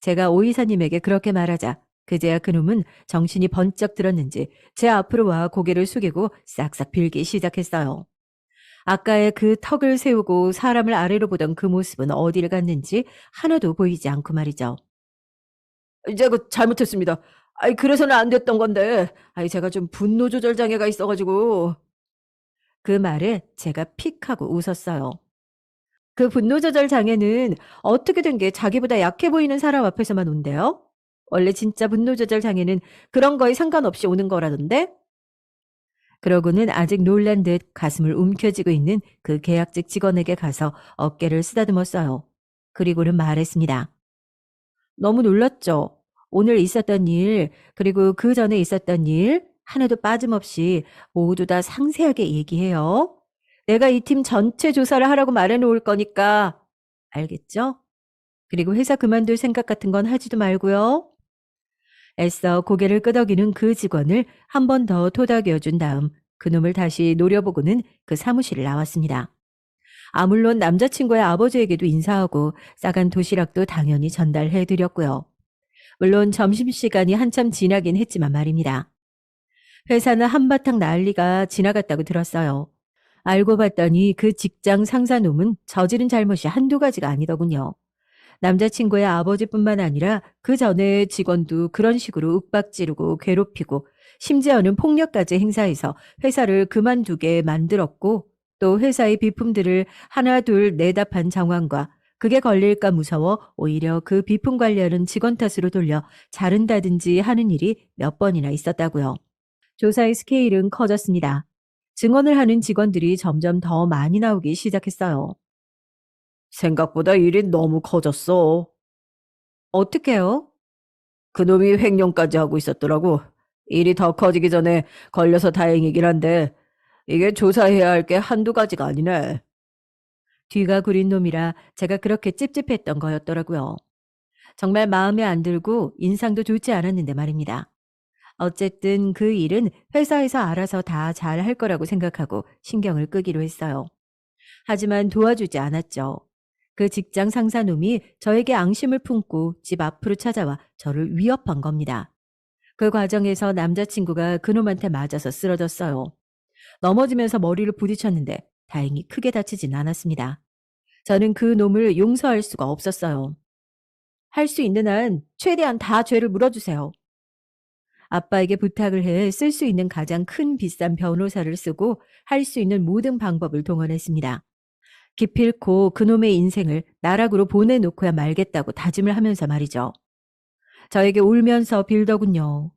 제가 오 이사님에게 그렇게 말하자 그제야 그놈은 정신이 번쩍 들었는지 제 앞으로 와 고개를 숙이고 싹싹 빌기 시작했어요. 아까의 그 턱을 세우고 사람을 아래로 보던 그 모습은 어디를 갔는지 하나도 보이지 않고 말이죠. 제가 잘못했습니다. 그래서는 안 됐던 건데, 제가 좀 분노 조절 장애가 있어가지고. 그 말에 제가 픽 하고 웃었어요. 그 분노 조절 장애는 어떻게 된 게 자기보다 약해 보이는 사람 앞에서만 온대요? 원래 진짜 분노 조절 장애는 그런 거에 상관없이 오는 거라던데? 그러고는 아직 놀란 듯 가슴을 움켜쥐고 있는 그 계약직 직원에게 가서 어깨를 쓰다듬었어요. 그리고는 말했습니다. 너무 놀랐죠? 오늘 있었던 일, 그리고 그 전에 있었던 일, 하나도 빠짐없이 모두 다 상세하게 얘기해요. 내가 이 팀 전체 조사를 하라고 말해놓을 거니까. 알겠죠? 그리고 회사 그만둘 생각 같은 건 하지도 말고요. 애써 고개를 끄덕이는 그 직원을 한 번 더 토닥여준 다음 그놈을 다시 노려보고는 그 사무실을 나왔습니다. 물론 남자친구의 아버지에게도 인사하고 싸간 도시락도 당연히 전달해드렸고요. 물론 점심시간이 한참 지나긴 했지만 말입니다. 회사는 한바탕 난리가 지나갔다고 들었어요. 알고 봤더니 그 직장 상사놈은 저지른 잘못이 한두 가지가 아니더군요. 남자친구의 아버지뿐만 아니라 그 전에 직원도 그런 식으로 윽박지르고 괴롭히고 심지어는 폭력까지 행사해서 회사를 그만두게 만들었고 또 회사의 비품들을 하나 둘 내다 판 정황과 그게 걸릴까 무서워 오히려 그 비품 관리하는 직원 탓으로 돌려 자른다든지 하는 일이 몇 번이나 있었다고요. 조사의 스케일은 커졌습니다. 증언을 하는 직원들이 점점 더 많이 나오기 시작했어요. 생각보다 일이 너무 커졌어. 어떡해요? 그놈이 횡령까지 하고 있었더라고. 일이 더 커지기 전에 걸려서 다행이긴 한데 이게 조사해야 할 게 한두 가지가 아니네. 뒤가 구린 놈이라 제가 그렇게 찝찝했던 거였더라고요. 정말 마음에 안 들고 인상도 좋지 않았는데 말입니다. 어쨌든 그 일은 회사에서 알아서 다 잘 할 거라고 생각하고 신경을 끄기로 했어요. 하지만 도와주지 않았죠. 그 직장 상사놈이 저에게 앙심을 품고 집 앞으로 찾아와 저를 위협한 겁니다. 그 과정에서 남자친구가 그놈한테 맞아서 쓰러졌어요. 넘어지면서 머리를 부딪혔는데 다행히 크게 다치진 않았습니다. 저는 그 놈을 용서할 수가 없었어요. 할 수 있는 한 최대한 다 죄를 물어주세요. 아빠에게 부탁을 해 쓸 수 있는 가장 큰 비싼 변호사를 쓰고 할 수 있는 모든 방법을 동원했습니다. 기필코 그놈의 인생을 나락으로 보내놓고야 말겠다고 다짐을 하면서 말이죠. 저에게 울면서 빌더군요.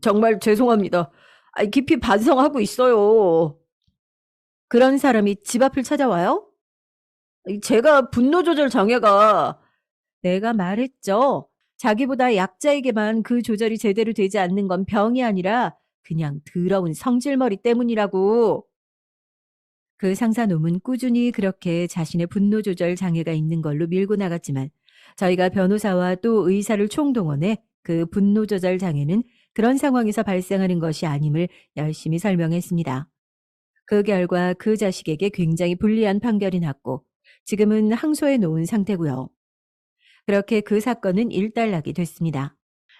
정말 죄송합니다. 깊이 반성하고 있어요. 그런 사람이 집 앞을 찾아와요? 제가 분노 조절 장애가 내가 말했죠. 자기보다 약자에게만 그 조절이 제대로 되지 않는 건 병이 아니라 그냥 더러운 성질머리 때문이라고. 그 상사놈은 꾸준히 그렇게 자신의 분노 조절 장애가 있는 걸로 밀고 나갔지만 저희가 변호사와 또 의사를 총동원해 그 분노 조절 장애는 그런 상황에서 발생하는 것이 아님을 열심히 설명했습니다. 그 결과 그 자식에게 굉장히 불리한 판결이 났고 지금은 항소해 놓은 상태고요. 그렇게 그 사건은 일단락이 됐습니다.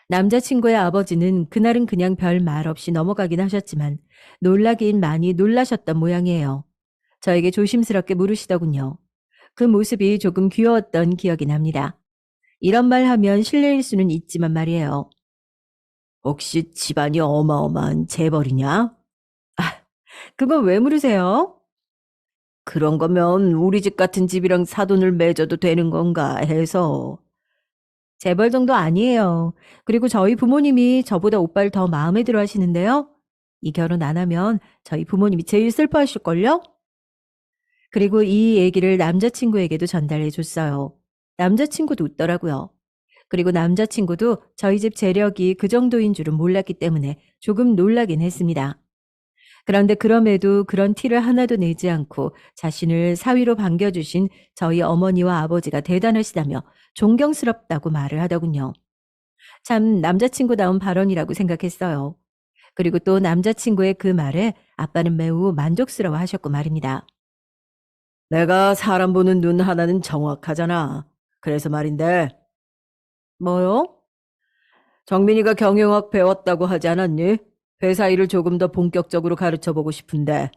남자친구의 아버지는 그날은 그냥 별 말 없이 넘어가긴 하셨지만 놀라긴 많이 놀라셨던 모양이에요. 저에게 조심스럽게 물으시더군요. 그 모습이 조금 귀여웠던 기억이 납니다. 이런 말 하면 실례일 수는 있지만 말이에요. 혹시 집안이 어마어마한 재벌이냐? 그건 왜 물으세요? 그런 거면 우리 집 같은 집이랑 사돈을 맺어도 되는 건가 해서. 재벌 정도 아니에요. 그리고 저희 부모님이 저보다 오빠를 더 마음에 들어 하시는데요. 이 결혼 안 하면 저희 부모님이 제일 슬퍼하실걸요? 그리고 이 얘기를 남자친구에게도 전달해 줬어요. 남자친구도 웃더라고요. 그리고 남자친구도 저희 집 재력이 그 정도인 줄은 몰랐기 때문에 조금 놀라긴 했습니다. 그런데 그럼에도 그런 티를 하나도 내지 않고 자신을 사위로 반겨주신 저희 어머니와 아버지가 대단하시다며 존경스럽다고 말을 하더군요. 참 남자친구다운 발언이라고 생각했어요. 그리고 또 남자친구의 그 말에 아빠는 매우 만족스러워 하셨고 말입니다. 내가 사람 보는 눈 하나는 정확하잖아. 그래서 말인데. 뭐요? 정민이가 경영학 배웠다고 하지 않았니? 회사 일을 조금 더 본격적으로 가르쳐 보고 싶은데.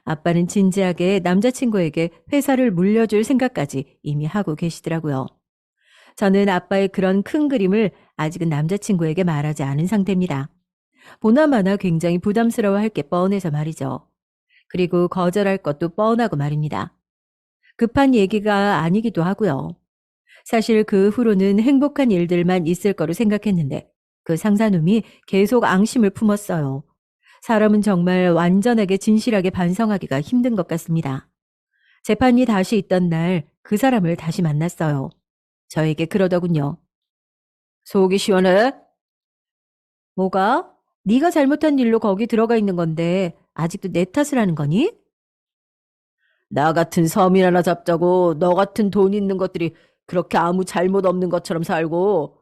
아빠는 진지하게 남자친구에게 회사를 물려줄 생각까지 이미 하고 계시더라고요. 저는 아빠의 그런 큰 그림을 아직은 남자친구에게 말하지 않은 상태입니다. 보나마나 굉장히 부담스러워할 게 뻔해서 말이죠. 그리고 거절할 것도 뻔하고 말입니다. 급한 얘기가 아니기도 하고요. 사실 그 후로는 행복한 일들만 있을 거로 생각했는데 그 상사놈이 계속 앙심을 품었어요. 사람은 정말 완전하게 진실하게 반성하기가 힘든 것 같습니다. 재판이 다시 있던 날 그 사람을 다시 만났어요. 저에게 그러더군요. 속이 시원해? 뭐가? 네가 잘못한 일로 거기 들어가 있는 건데 아직도 내 탓을 하는 거니? 나 같은 서민 하나 잡자고 너 같은 돈 있는 것들이 그렇게 아무 잘못 없는 것처럼 살고.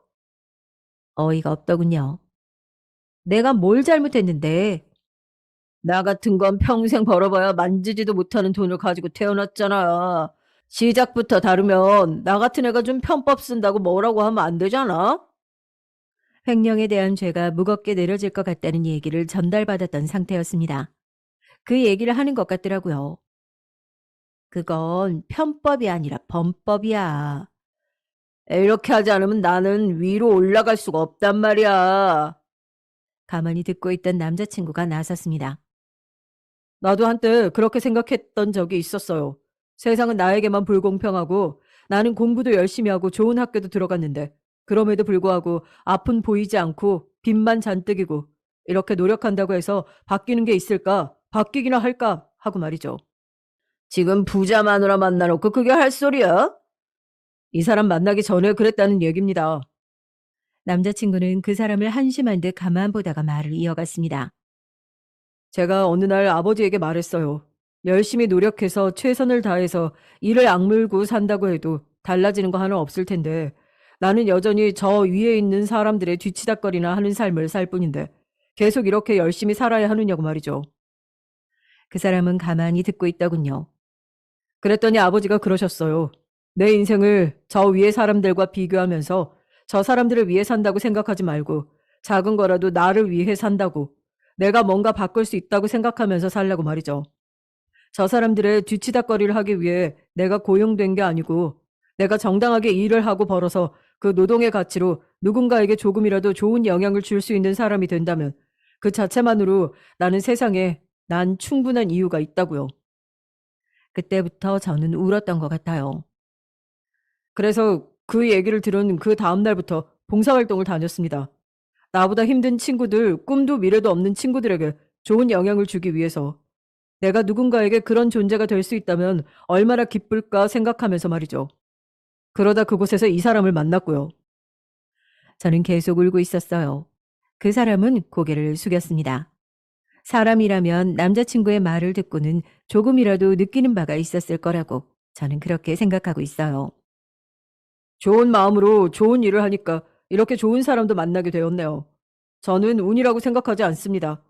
어이가 없더군요. 내가 뭘 잘못했는데. 나 같은 건 평생 벌어봐야 만지지도 못하는 돈을 가지고 태어났잖아. 시작부터 다르면 나 같은 애가 좀 편법 쓴다고 뭐라고 하면 안 되잖아? 횡령에 대한 죄가 무겁게 내려질 것 같다는 얘기를 전달받았던 상태였습니다. 그 얘기를 하는 것 같더라고요. 그건 편법이 아니라 범법이야. 이렇게 하지 않으면 나는 위로 올라갈 수가 없단 말이야. 가만히 듣고 있던 남자친구가 나섰습니다. 나도 한때 그렇게 생각했던 적이 있었어요. 세상은 나에게만 불공평하고 나는 공부도 열심히 하고 좋은 학교도 들어갔는데 그럼에도 불구하고 앞은 보이지 않고 빚만 잔뜩이고 이렇게 노력한다고 해서 바뀌는 게 있을까? 바뀌기나 할까? 하고 말이죠. 지금 부자 마누라 만나놓고 그게 할 소리야? 이 사람 만나기 전에 그랬다는 얘기입니다. 남자친구는 그 사람을 한심한 듯 가만 보다가 말을 이어갔습니다. 제가 어느 날 아버지에게 말했어요. 열심히 노력해서 최선을 다해서 이를 악물고 산다고 해도 달라지는 거 하나 없을 텐데 나는 여전히 저 위에 있는 사람들의 뒤치다거리나 하는 삶을 살 뿐인데 계속 이렇게 열심히 살아야 하느냐고 말이죠. 그 사람은 가만히 듣고 있더군요. 그랬더니 아버지가 그러셨어요. 내 인생을 저 위의 사람들과 비교하면서 저 사람들을 위해 산다고 생각하지 말고 작은 거라도 나를 위해 산다고 내가 뭔가 바꿀 수 있다고 생각하면서 살라고 말이죠. 저 사람들의 뒤치다꺼리를 하기 위해 내가 고용된 게 아니고 내가 정당하게 일을 하고 벌어서 그 노동의 가치로 누군가에게 조금이라도 좋은 영향을 줄 수 있는 사람이 된다면 그 자체만으로 나는 세상에 난 충분한 이유가 있다고요. 그때부터 저는 울었던 것 같아요. 그래서 그 얘기를 들은 그 다음 날부터 봉사활동을 다녔습니다. 나보다 힘든 친구들, 꿈도 미래도 없는 친구들에게 좋은 영향을 주기 위해서 내가 누군가에게 그런 존재가 될 수 있다면 얼마나 기쁠까 생각하면서 말이죠. 그러다 그곳에서 이 사람을 만났고요. 저는 계속 울고 있었어요. 그 사람은 고개를 숙였습니다. 사람이라면 남자친구의 말을 듣고는 조금이라도 느끼는 바가 있었을 거라고 저는 그렇게 생각하고 있어요. 좋은 마음으로 좋은 일을 하니까 이렇게 좋은 사람도 만나게 되었네요. 저는 운이라고 생각하지 않습니다.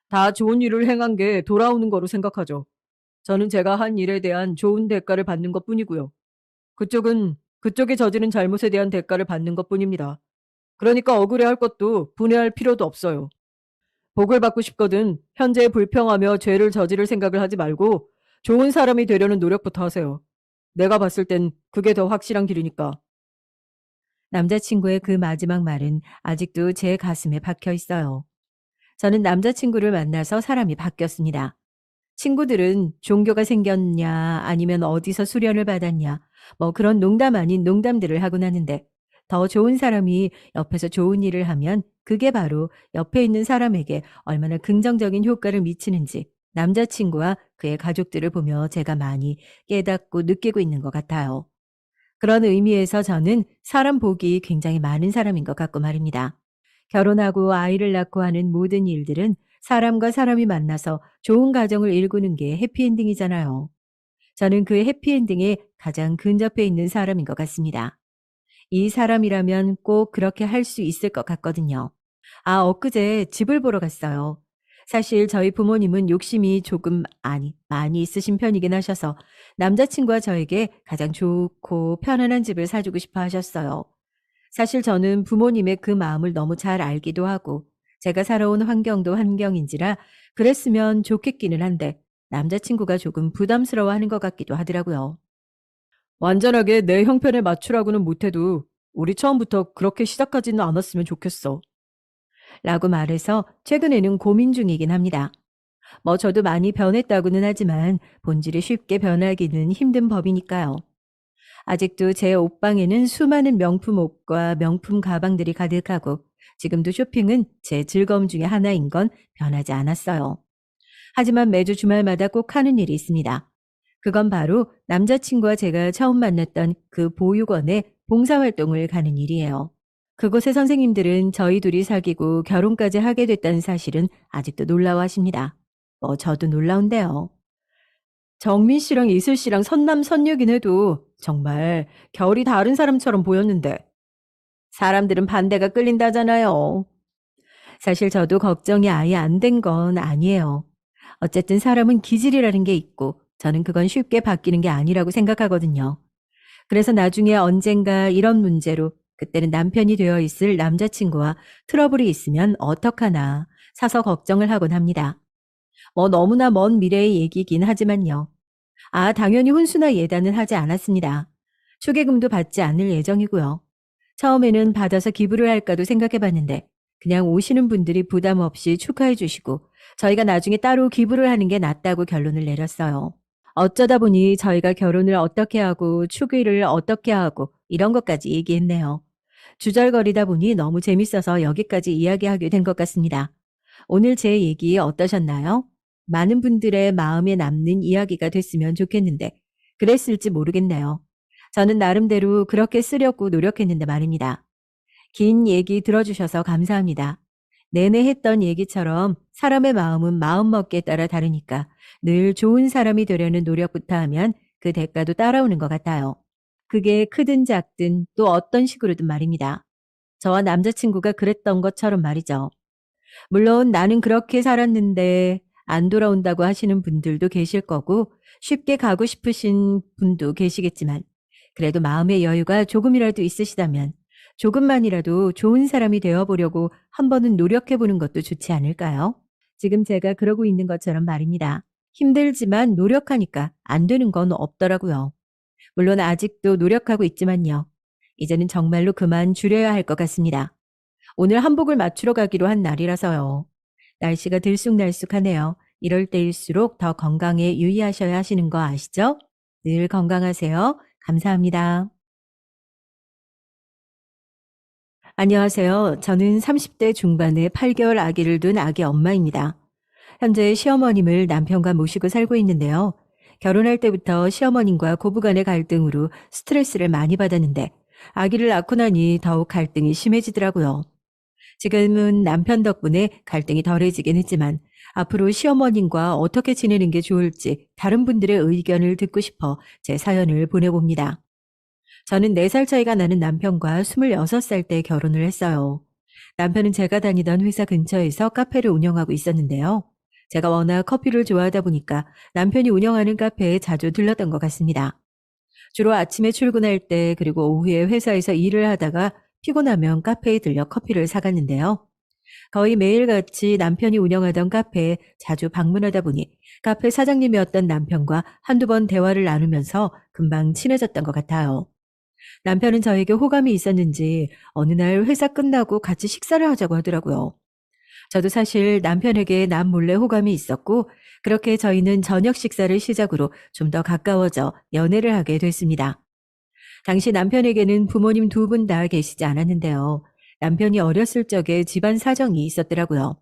다 좋은 일을 행한 게 돌아오는 거로 생각하죠. 저는 제가 한 일에 대한 좋은 대가를 받는 것뿐이고요. 그쪽은 그쪽이 저지른 잘못에 대한 대가를 받는 것뿐입니다. 그러니까 억울해할 것도 분해할 필요도 없어요. 복을 받고 싶거든 현재에 불평하며 죄를 저지를 생각을 하지 말고 좋은 사람이 되려는 노력부터 하세요. 내가 봤을 땐 그게 더 확실한 길이니까. 남자친구의 그 마지막 말은 아직도 제 가슴에 박혀 있어요. 저는 남자친구를 만나서 사람이 바뀌었습니다. 친구들은 종교가 생겼냐, 아니면 어디서 수련을 받았냐, 뭐 그런 농담 아닌 농담들을 하곤 하는데, 더 좋은 사람이 옆에서 좋은 일을 하면 그게 바로 옆에 있는 사람에게 얼마나 긍정적인 효과를 미치는지 남자친구와 그의 가족들을 보며 제가 많이 깨닫고 느끼고 있는 것 같아요. 그런 의미에서 저는 사람 복이 굉장히 많은 사람인 것 같고 말입니다. 결혼하고 아이를 낳고 하는 모든 일들은 사람과 사람이 만나서 좋은 가정을 일구는 게 해피엔딩이잖아요. 저는 그 해피엔딩에 가장 근접해 있는 사람인 것 같습니다. 이 사람이라면 꼭 그렇게 할 수 있을 것 같거든요. 엊그제 집을 보러 갔어요. 사실 저희 부모님은 욕심이 조금 많이 있으신 편이긴 하셔서 남자친구와 저에게 가장 좋고 편안한 집을 사주고 싶어 하셨어요. 사실 저는 부모님의 그 마음을 너무 잘 알기도 하고 제가 살아온 환경도 환경인지라 그랬으면 좋겠기는 한데 남자친구가 조금 부담스러워하는 것 같기도 하더라고요. 완전하게 내 형편에 맞추라고는 못해도 우리 처음부터 그렇게 시작하지는 않았으면 좋겠어. 라고 말해서 최근에는 고민 중이긴 합니다. 뭐 저도 많이 변했다고는 하지만 본질이 쉽게 변하기는 힘든 법이니까요. 아직도 제 옷방에는 수많은 명품 옷과 명품 가방들이 가득하고 지금도 쇼핑은 제 즐거움 중에 하나인 건 변하지 않았어요. 하지만 매주 주말마다 꼭 하는 일이 있습니다. 그건 바로 남자친구와 제가 처음 만났던 그 보육원에 봉사활동을 가는 일이에요. 그곳의 선생님들은 저희 둘이 사귀고 결혼까지 하게 됐다는 사실은 아직도 놀라워하십니다. 저도 놀라운데요. 정민 씨랑 이슬 씨랑 선남선녀긴 해도 정말 결이 다른 사람처럼 보였는데 사람들은 반대가 끌린다잖아요. 사실 저도 걱정이 아예 안 된 건 아니에요. 어쨌든 사람은 기질이라는 게 있고 저는 그건 쉽게 바뀌는 게 아니라고 생각하거든요. 그래서 나중에 언젠가 이런 문제로 그때는 남편이 되어 있을 남자친구와 트러블이 있으면 어떡하나 사서 걱정을 하곤 합니다. 너무나 먼 미래의 얘기긴 하지만요. 당연히 혼수나 예단은 하지 않았습니다. 초계금도 받지 않을 예정이고요. 처음에는 받아서 기부를 할까도 생각해 봤는데 그냥 오시는 분들이 부담 없이 축하해 주시고 저희가 나중에 따로 기부를 하는 게 낫다고 결론을 내렸어요. 어쩌다 보니 저희가 결혼을 어떻게 하고 축의를 어떻게 하고 이런 것까지 얘기했네요. 주절거리다 보니 너무 재밌어서 여기까지 이야기하게 된 것 같습니다. 오늘 제 얘기 어떠셨나요? 많은 분들의 마음에 남는 이야기가 됐으면 좋겠는데 그랬을지 모르겠네요. 저는 나름대로 그렇게 쓰려고 노력했는데 말입니다. 긴 얘기 들어주셔서 감사합니다. 내내 했던 얘기처럼 사람의 마음은 마음먹기에 따라 다르니까 늘 좋은 사람이 되려는 노력부터 하면 그 대가도 따라오는 것 같아요. 그게 크든 작든 또 어떤 식으로든 말입니다. 저와 남자친구가 그랬던 것처럼 말이죠. 물론 나는 그렇게 살았는데 안 돌아온다고 하시는 분들도 계실 거고 쉽게 가고 싶으신 분도 계시겠지만 그래도 마음의 여유가 조금이라도 있으시다면 조금만이라도 좋은 사람이 되어보려고 한 번은 노력해보는 것도 좋지 않을까요? 지금 제가 그러고 있는 것처럼 말입니다. 힘들지만 노력하니까 안 되는 건 없더라고요. 물론 아직도 노력하고 있지만요. 이제는 정말로 그만 줄여야 할 것 같습니다. 오늘 한복을 맞추러 가기로 한 날이라서요. 날씨가 들쑥날쑥하네요. 이럴 때일수록 더 건강에 유의하셔야 하시는 거 아시죠? 늘 건강하세요. 감사합니다. 안녕하세요. 저는 30대 중반의 8개월 아기를 둔 아기 엄마입니다. 현재 시어머님을 남편과 모시고 살고 있는데요. 결혼할 때부터 시어머님과 고부간의 갈등으로 스트레스를 많이 받았는데 아기를 낳고 나니 더욱 갈등이 심해지더라고요. 지금은 남편 덕분에 갈등이 덜해지긴 했지만 앞으로 시어머님과 어떻게 지내는 게 좋을지 다른 분들의 의견을 듣고 싶어 제 사연을 보내봅니다. 저는 4살 차이가 나는 남편과 26살 때 결혼을 했어요. 남편은 제가 다니던 회사 근처에서 카페를 운영하고 있었는데요. 제가 워낙 커피를 좋아하다 보니까 남편이 운영하는 카페에 자주 들렀던 것 같습니다. 주로 아침에 출근할 때 그리고 오후에 회사에서 일을 하다가 피곤하면 카페에 들려 커피를 사갔는데요. 거의 매일같이 남편이 운영하던 카페에 자주 방문하다 보니 카페 사장님이었던 남편과 한두 번 대화를 나누면서 금방 친해졌던 것 같아요. 남편은 저에게 호감이 있었는지 어느 날 회사 끝나고 같이 식사를 하자고 하더라고요. 저도 사실 남편에게 남몰래 호감이 있었고 그렇게 저희는 저녁 식사를 시작으로 좀 더 가까워져 연애를 하게 됐습니다. 당시 남편에게는 부모님 두 분 다 계시지 않았는데요. 남편이 어렸을 적에 집안 사정이 있었더라고요.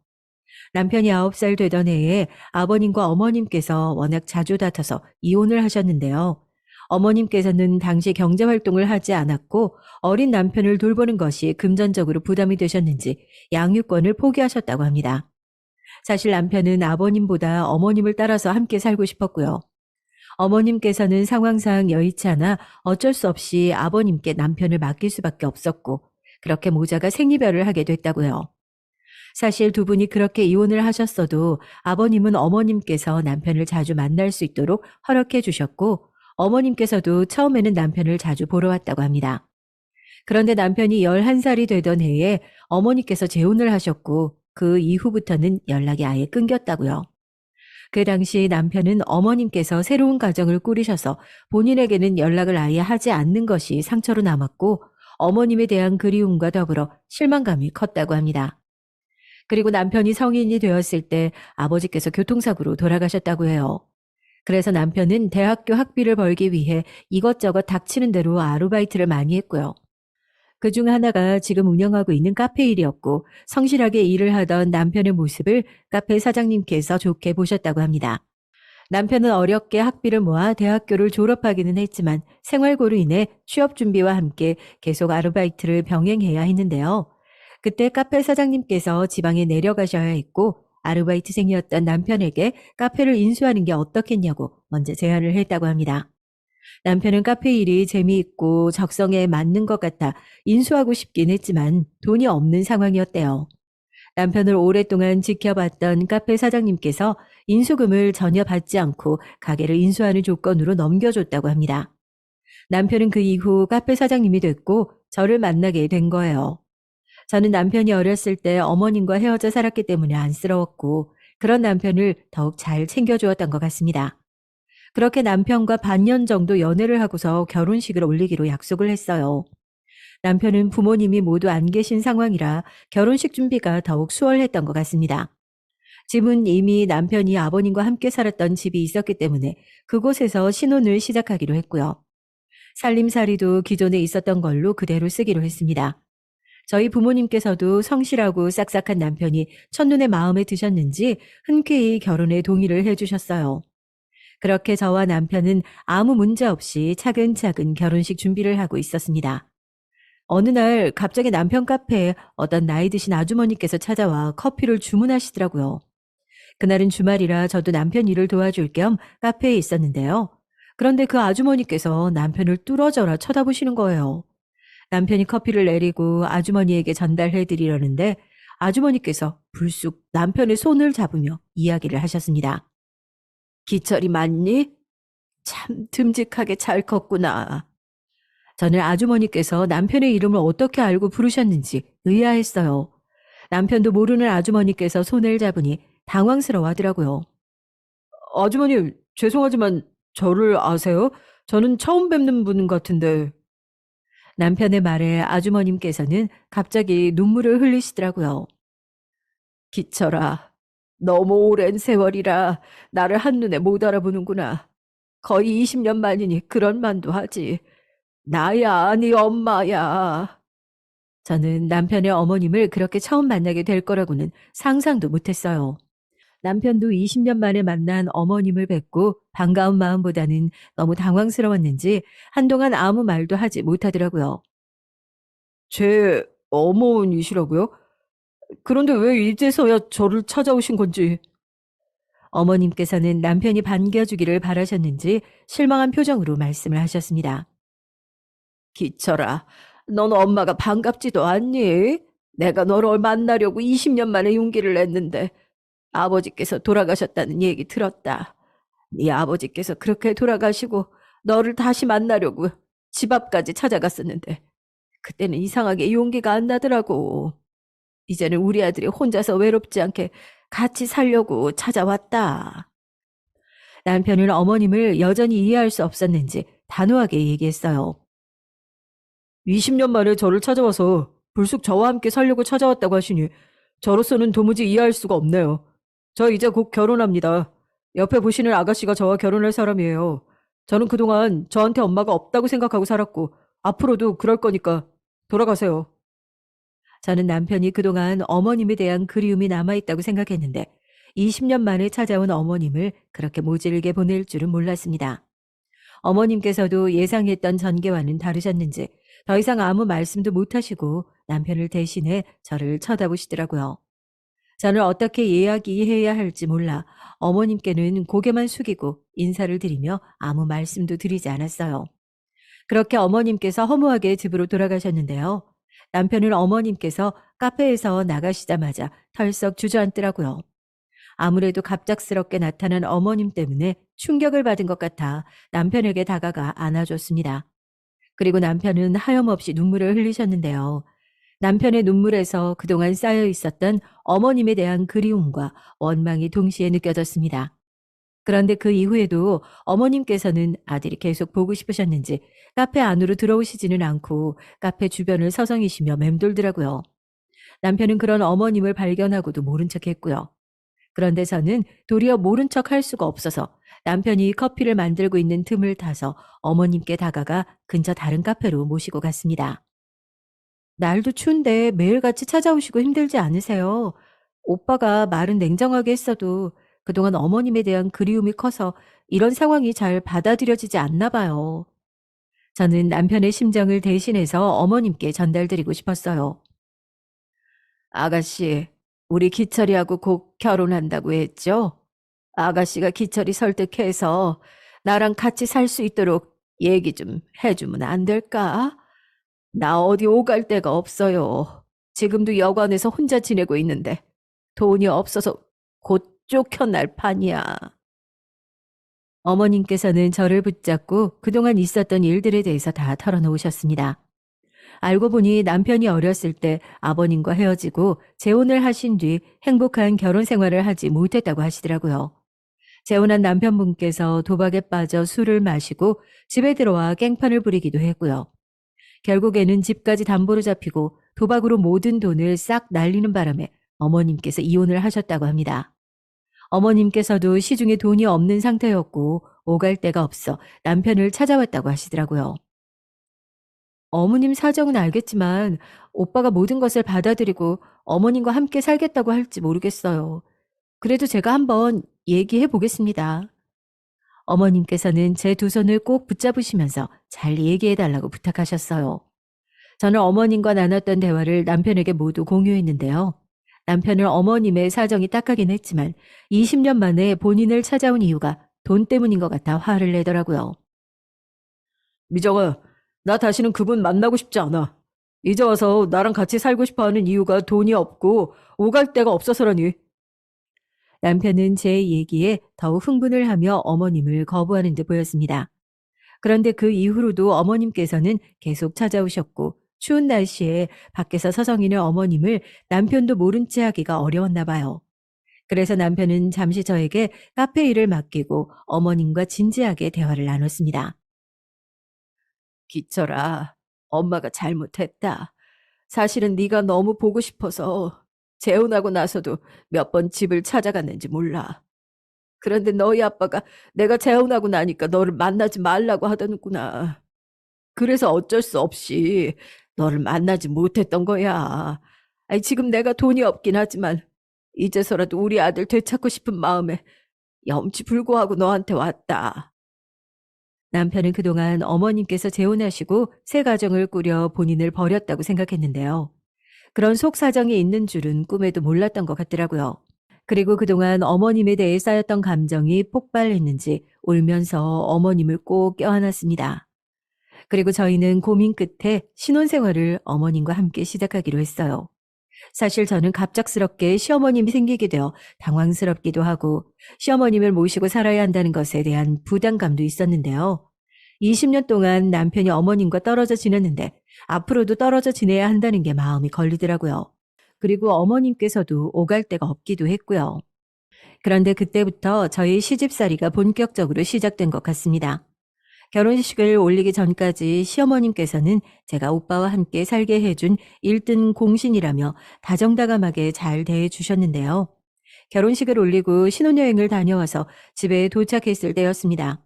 남편이 9살 되던 해에 아버님과 어머님께서 워낙 자주 다퉈서 이혼을 하셨는데요. 어머님께서는 당시 경제활동을 하지 않았고 어린 남편을 돌보는 것이 금전적으로 부담이 되셨는지 양육권을 포기하셨다고 합니다. 사실 남편은 아버님보다 어머님을 따라서 함께 살고 싶었고요. 어머님께서는 상황상 여의치 않아 어쩔 수 없이 아버님께 남편을 맡길 수밖에 없었고 그렇게 모자가 생이별을 하게 됐다고요. 사실 두 분이 그렇게 이혼을 하셨어도 아버님은 어머님께서 남편을 자주 만날 수 있도록 허락해 주셨고 어머님께서도 처음에는 남편을 자주 보러 왔다고 합니다. 그런데 남편이 11살이 되던 해에 어머니께서 재혼을 하셨고 그 이후부터는 연락이 아예 끊겼다고요. 그 당시 남편은 어머님께서 새로운 가정을 꾸리셔서 본인에게는 연락을 아예 하지 않는 것이 상처로 남았고 어머님에 대한 그리움과 더불어 실망감이 컸다고 합니다. 그리고 남편이 성인이 되었을 때 아버지께서 교통사고로 돌아가셨다고 해요. 그래서 남편은 대학교 학비를 벌기 위해 이것저것 닥치는 대로 아르바이트를 많이 했고요. 그중 하나가 지금 운영하고 있는 카페 일이었고 성실하게 일을 하던 남편의 모습을 카페 사장님께서 좋게 보셨다고 합니다. 남편은 어렵게 학비를 모아 대학교를 졸업하기는 했지만 생활고로 인해 취업 준비와 함께 계속 아르바이트를 병행해야 했는데요. 그때 카페 사장님께서 지방에 내려가셔야 했고 아르바이트생이었던 남편에게 카페를 인수하는 게 어떻겠냐고 먼저 제안을 했다고 합니다. 남편은 카페 일이 재미있고 적성에 맞는 것 같아 인수하고 싶긴 했지만 돈이 없는 상황이었대요. 남편을 오랫동안 지켜봤던 카페 사장님께서 인수금을 전혀 받지 않고 가게를 인수하는 조건으로 넘겨줬다고 합니다. 남편은 그 이후 카페 사장님이 됐고 저를 만나게 된 거예요. 저는 남편이 어렸을 때 어머님과 헤어져 살았기 때문에 안쓰러웠고 그런 남편을 더욱 잘 챙겨주었던 것 같습니다. 그렇게 남편과 반년 정도 연애를 하고서 결혼식을 올리기로 약속을 했어요. 남편은 부모님이 모두 안 계신 상황이라 결혼식 준비가 더욱 수월했던 것 같습니다. 집은 이미 남편이 아버님과 함께 살았던 집이 있었기 때문에 그곳에서 신혼을 시작하기로 했고요. 살림살이도 기존에 있었던 걸로 그대로 쓰기로 했습니다. 저희 부모님께서도 성실하고 싹싹한 남편이 첫눈에 마음에 드셨는지 흔쾌히 결혼에 동의를 해주셨어요. 그렇게 저와 남편은 아무 문제 없이 차근차근 결혼식 준비를 하고 있었습니다. 어느 날 갑자기 남편 카페에 어떤 나이 드신 아주머니께서 찾아와 커피를 주문하시더라고요. 그날은 주말이라 저도 남편 일을 도와줄 겸 카페에 있었는데요. 그런데 그 아주머니께서 남편을 뚫어져라 쳐다보시는 거예요. 남편이 커피를 내리고 아주머니에게 전달해 드리려는데 아주머니께서 불쑥 남편의 손을 잡으며 이야기를 하셨습니다. 기철이 맞니? 참 듬직하게 잘 컸구나. 저는 아주머니께서 남편의 이름을 어떻게 알고 부르셨는지 의아했어요. 남편도 모르는 아주머니께서 손을 잡으니 당황스러워 하더라고요. 아주머님, 죄송하지만 저를 아세요? 저는 처음 뵙는 분 같은데. 남편의 말에 아주머님께서는 갑자기 눈물을 흘리시더라고요. 기철아, 너무 오랜 세월이라 나를 한눈에 못 알아보는구나. 거의 20년 만이니 그런 만도 하지. 나야, 네 엄마야. 저는 남편의 어머님을 그렇게 처음 만나게 될 거라고는 상상도 못했어요. 남편도 20년 만에 만난 어머님을 뵙고 반가운 마음보다는 너무 당황스러웠는지 한동안 아무 말도 하지 못하더라고요. 제 어머니시라고요? 그런데 왜 이제서야 저를 찾아오신 건지. 어머님께서는 남편이 반겨주기를 바라셨는지 실망한 표정으로 말씀을 하셨습니다. 기철아, 넌 엄마가 반갑지도 않니? 내가 너를 만나려고 20년 만에 용기를 냈는데 아버지께서 돌아가셨다는 얘기 들었다. 네 아버지께서 그렇게 돌아가시고 너를 다시 만나려고 집 앞까지 찾아갔었는데 그때는 이상하게 용기가 안 나더라고. 이제는 우리 아들이 혼자서 외롭지 않게 같이 살려고 찾아왔다. 남편은 어머님을 여전히 이해할 수 없었는지 단호하게 얘기했어요. 20년 만에 저를 찾아와서 불쑥 저와 함께 살려고 찾아왔다고 하시니 저로서는 도무지 이해할 수가 없네요. 저 이제 곧 결혼합니다. 옆에 보시는 아가씨가 저와 결혼할 사람이에요. 저는 그동안 저한테 엄마가 없다고 생각하고 살았고 앞으로도 그럴 거니까 돌아가세요. 저는 남편이 그동안 어머님에 대한 그리움이 남아있다고 생각했는데 20년 만에 찾아온 어머님을 그렇게 모질게 보낼 줄은 몰랐습니다. 어머님께서도 예상했던 전개와는 다르셨는지 더 이상 아무 말씀도 못하시고 남편을 대신해 저를 쳐다보시더라고요. 저는 어떻게 이야기해야 할지 몰라 어머님께는 고개만 숙이고 인사를 드리며 아무 말씀도 드리지 않았어요. 그렇게 어머님께서 허무하게 집으로 돌아가셨는데요. 남편은 어머님께서 카페에서 나가시자마자 털썩 주저앉더라고요. 아무래도 갑작스럽게 나타난 어머님 때문에 충격을 받은 것 같아 남편에게 다가가 안아줬습니다. 그리고 남편은 하염없이 눈물을 흘리셨는데요. 남편의 눈물에서 그동안 쌓여 있었던 어머님에 대한 그리움과 원망이 동시에 느껴졌습니다. 그런데 그 이후에도 어머님께서는 아들이 계속 보고 싶으셨는지 카페 안으로 들어오시지는 않고 카페 주변을 서성이시며 맴돌더라고요. 남편은 그런 어머님을 발견하고도 모른 척 했고요. 그런데 저는 도리어 모른 척 할 수가 없어서 남편이 커피를 만들고 있는 틈을 타서 어머님께 다가가 근처 다른 카페로 모시고 갔습니다. 날도 추운데 매일같이 찾아오시고 힘들지 않으세요? 오빠가 말은 냉정하게 했어도 그동안 어머님에 대한 그리움이 커서 이런 상황이 잘 받아들여지지 않나 봐요. 저는 남편의 심정을 대신해서 어머님께 전달드리고 싶었어요. 아가씨, 우리 기철이하고 곧 결혼한다고 했죠? 아가씨가 기철이 설득해서 나랑 같이 살 수 있도록 얘기 좀 해주면 안 될까? 나 어디 오갈 데가 없어요. 지금도 여관에서 혼자 지내고 있는데 돈이 없어서 곧 쫓겨날 판이야. 어머님께서는 저를 붙잡고 그동안 있었던 일들에 대해서 다 털어놓으셨습니다. 알고 보니 남편이 어렸을 때 아버님과 헤어지고 재혼을 하신 뒤 행복한 결혼 생활을 하지 못했다고 하시더라고요. 재혼한 남편분께서 도박에 빠져 술을 마시고 집에 들어와 깽판을 부리기도 했고요. 결국에는 집까지 담보로 잡히고 도박으로 모든 돈을 싹 날리는 바람에 어머님께서 이혼을 하셨다고 합니다. 어머님께서도 시중에 돈이 없는 상태였고 오갈 데가 없어 남편을 찾아왔다고 하시더라고요. 어머님 사정은 알겠지만 오빠가 모든 것을 받아들이고 어머님과 함께 살겠다고 할지 모르겠어요. 그래도 제가 한번 얘기해 보겠습니다. 어머님께서는 제 두 손을 꼭 붙잡으시면서 잘 얘기해 달라고 부탁하셨어요. 저는 어머님과 나눴던 대화를 남편에게 모두 공유했는데요. 남편은 어머님의 사정이 딱하긴 했지만 20년 만에 본인을 찾아온 이유가 돈 때문인 것 같아 화를 내더라고요. 미정아, 나 다시는 그분 만나고 싶지 않아. 이제 와서 나랑 같이 살고 싶어 하는 이유가 돈이 없고 오갈 데가 없어서라니. 남편은 제 얘기에 더욱 흥분을 하며 어머님을 거부하는 듯 보였습니다. 그런데 그 이후로도 어머님께서는 계속 찾아오셨고 추운 날씨에 밖에서 서성이는 어머님을 남편도 모른 채 하기가 어려웠나 봐요. 그래서 남편은 잠시 저에게 카페 일을 맡기고 어머님과 진지하게 대화를 나눴습니다. 기철아, 엄마가 잘못했다. 사실은 네가 너무 보고 싶어서 재혼하고 나서도 몇 번 집을 찾아갔는지 몰라. 그런데 너희 아빠가 내가 재혼하고 나니까 너를 만나지 말라고 하더구나. 그래서 어쩔 수 없이 너를 만나지 못했던 거야. 아니, 지금 내가 돈이 없긴 하지만 이제서라도 우리 아들 되찾고 싶은 마음에 염치불고하고 너한테 왔다. 남편은 그동안 어머님께서 재혼하시고 새 가정을 꾸려 본인을 버렸다고 생각했는데요. 그런 속 사정이 있는 줄은 꿈에도 몰랐던 것 같더라고요. 그리고 그동안 어머님에 대해 쌓였던 감정이 폭발했는지 울면서 어머님을 꼭 껴안았습니다. 그리고 저희는 고민 끝에 신혼생활을 어머님과 함께 시작하기로 했어요. 사실 저는 갑작스럽게 시어머님이 생기게 되어 당황스럽기도 하고 시어머님을 모시고 살아야 한다는 것에 대한 부담감도 있었는데요. 20년 동안 남편이 어머님과 떨어져 지냈는데 앞으로도 떨어져 지내야 한다는 게 마음이 걸리더라고요. 그리고 어머님께서도 오갈 데가 없기도 했고요. 그런데 그때부터 저희 시집살이가 본격적으로 시작된 것 같습니다. 결혼식을 올리기 전까지 시어머님께서는 제가 오빠와 함께 살게 해준 1등 공신이라며 다정다감하게 잘 대해주셨는데요. 결혼식을 올리고 신혼여행을 다녀와서 집에 도착했을 때였습니다.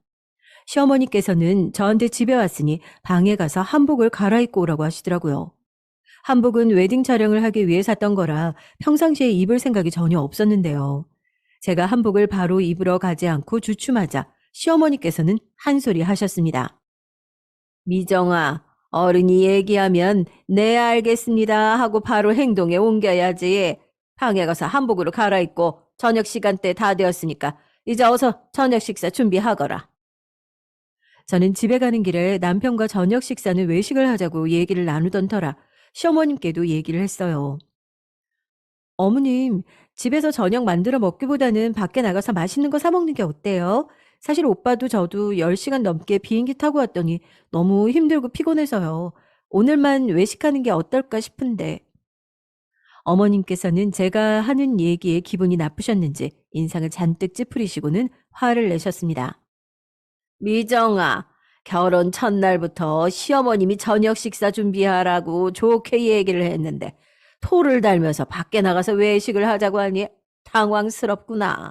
시어머니께서는 저한테 집에 왔으니 방에 가서 한복을 갈아입고 오라고 하시더라고요. 한복은 웨딩 촬영을 하기 위해 샀던 거라 평상시에 입을 생각이 전혀 없었는데요. 제가 한복을 바로 입으러 가지 않고 주춤하자 시어머니께서는 한 소리 하셨습니다. 미정아, 어른이 얘기하면 네 알겠습니다 하고 바로 행동에 옮겨야지. 방에 가서 한복으로 갈아입고 저녁 시간대 다 되었으니까 이제 어서 저녁 식사 준비하거라. 저는 집에 가는 길에 남편과 저녁 식사는 외식을 하자고 얘기를 나누던 터라 시어머님께도 얘기를 했어요. 어머님, 집에서 저녁 만들어 먹기보다는 밖에 나가서 맛있는 거 사 먹는 게 어때요? 사실 오빠도 저도 10시간 넘게 비행기 타고 왔더니 너무 힘들고 피곤해서요. 오늘만 외식하는 게 어떨까 싶은데. 어머님께서는 제가 하는 얘기에 기분이 나쁘셨는지 인상을 잔뜩 찌푸리시고는 화를 내셨습니다. 미정아, 결혼 첫날부터 시어머님이 저녁 식사 준비하라고 좋게 얘기를 했는데 토를 달면서 밖에 나가서 외식을 하자고 하니 당황스럽구나.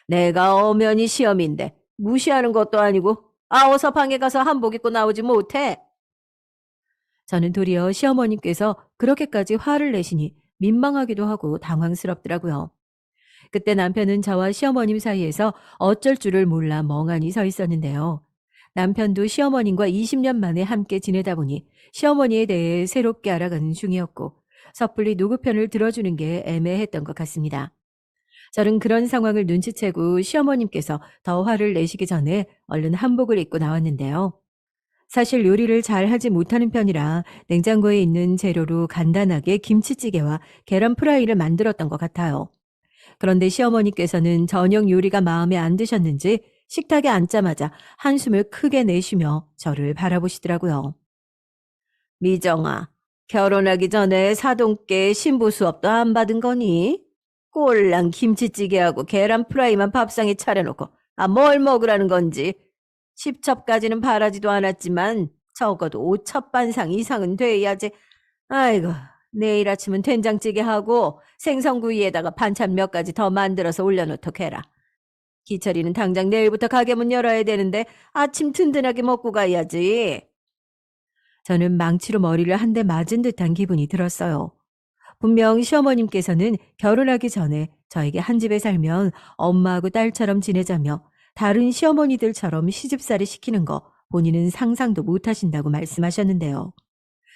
내가 엄연히 시험인데 무시하는 것도 아니고 어서 방에 가서 한복 입고 나오지 못해. 저는 도리어 시어머님께서 그렇게까지 화를 내시니 민망하기도 하고 당황스럽더라고요. 그때 남편은 저와 시어머님 사이에서 어쩔 줄을 몰라 멍하니 서 있었는데요. 남편도 시어머님과 20년 만에 함께 지내다 보니 시어머니에 대해 새롭게 알아가는 중이었고 섣불리 누구 편을 들어주는 게 애매했던 것 같습니다. 저는 그런 상황을 눈치채고 시어머님께서 더 화를 내시기 전에 얼른 한복을 입고 나왔는데요. 사실 요리를 잘 하지 못하는 편이라 냉장고에 있는 재료로 간단하게 김치찌개와 계란 프라이를 만들었던 것 같아요. 그런데 시어머니께서는 저녁 요리가 마음에 안 드셨는지 식탁에 앉자마자 한숨을 크게 내쉬며 저를 바라보시더라고요. 미정아, 결혼하기 전에 사돈께 신부 수업도 안 받은 거니? 꼴랑 김치찌개하고 계란 프라이만 밥상에 차려놓고 뭘 먹으라는 건지. 10첩까지는 바라지도 않았지만 적어도 5첩 반상 이상은 돼야지. 아이고, 내일 아침은 된장찌개하고 생선구이에다가 반찬 몇 가지 더 만들어서 올려놓도록 해라. 기철이는 당장 내일부터 가게 문 열어야 되는데 아침 든든하게 먹고 가야지. 저는 망치로 머리를 한 대 맞은 듯한 기분이 들었어요. 분명 시어머님께서는 결혼하기 전에 저에게 한 집에 살면 엄마하고 딸처럼 지내자며 다른 시어머니들처럼 시집살이 시키는 거 본인은 상상도 못 하신다고 말씀하셨는데요.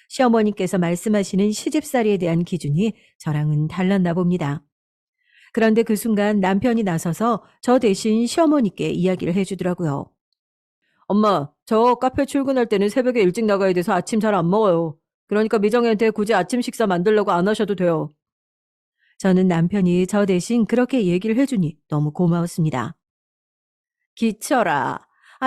시어머니께서 말씀하시는 시집살이에 대한 기준이 저랑은 달랐나 봅니다. 그런데 그 순간 남편이 나서서 저 대신 시어머니께 이야기를 해주더라고요. 엄마, 저 카페 출근할 때는 새벽에 일찍 나가야 돼서 아침 잘 안 먹어요. 그러니까 미정이한테 굳이 아침 식사 만들려고 안 하셔도 돼요. 저는 남편이 저 대신 그렇게 얘기를 해주니 너무 고마웠습니다. 기철아,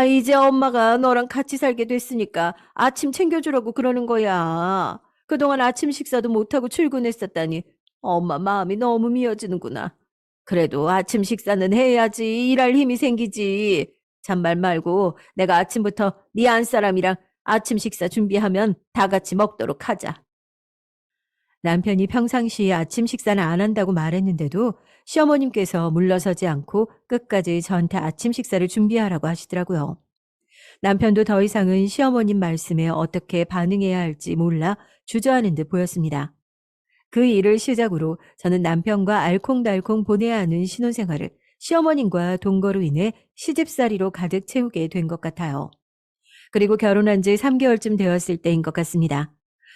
이제 엄마가 너랑 같이 살게 됐으니까 아침 챙겨주라고 그러는 거야. 그동안 아침 식사도 못하고 출근했었다니 엄마 마음이 너무 미어지는구나. 그래도 아침 식사는 해야지 일할 힘이 생기지. 잔말 말고 내가 아침부터 네 안사람이랑 아침 식사 준비하면 다 같이 먹도록 하자. 남편이 평상시에 아침 식사는 안 한다고 말했는데도 시어머님께서 물러서지 않고 끝까지 저한테 아침 식사를 준비하라고 하시더라고요. 남편도 더 이상은 시어머님 말씀에 어떻게 반응해야 할지 몰라 주저하는 듯 보였습니다. 그 일을 시작으로 저는 남편과 알콩달콩 보내야 하는 신혼생활을 시어머님과 동거로 인해 시집살이로 가득 채우게 된 것 같아요. 그리고 결혼한 지 3개월쯤 되었을 때인 것 같습니다.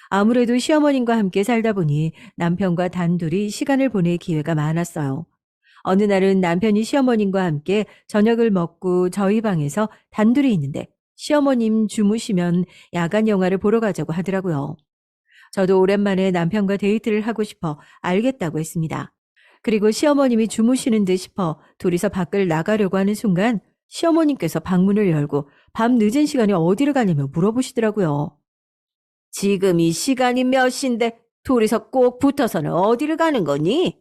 아무래도 시어머님과 함께 살다 보니 남편과 단둘이 시간을 보낼 기회가 많았어요. 어느 날은 남편이 시어머님과 함께 저녁을 먹고 저희 방에서 단둘이 있는데 시어머님 주무시면 야간 영화를 보러 가자고 하더라고요. 저도 오랜만에 남편과 데이트를 하고 싶어 알겠다고 했습니다. 그리고 시어머님이 주무시는 듯 싶어 둘이서 밖을 나가려고 하는 순간 시어머님께서 방문을 열고 밤 늦은 시간에 어디를 가냐며 물어보시더라고요. 지금 이 시간이 몇 시인데 둘이서 꼭 붙어서는 어디를 가는 거니?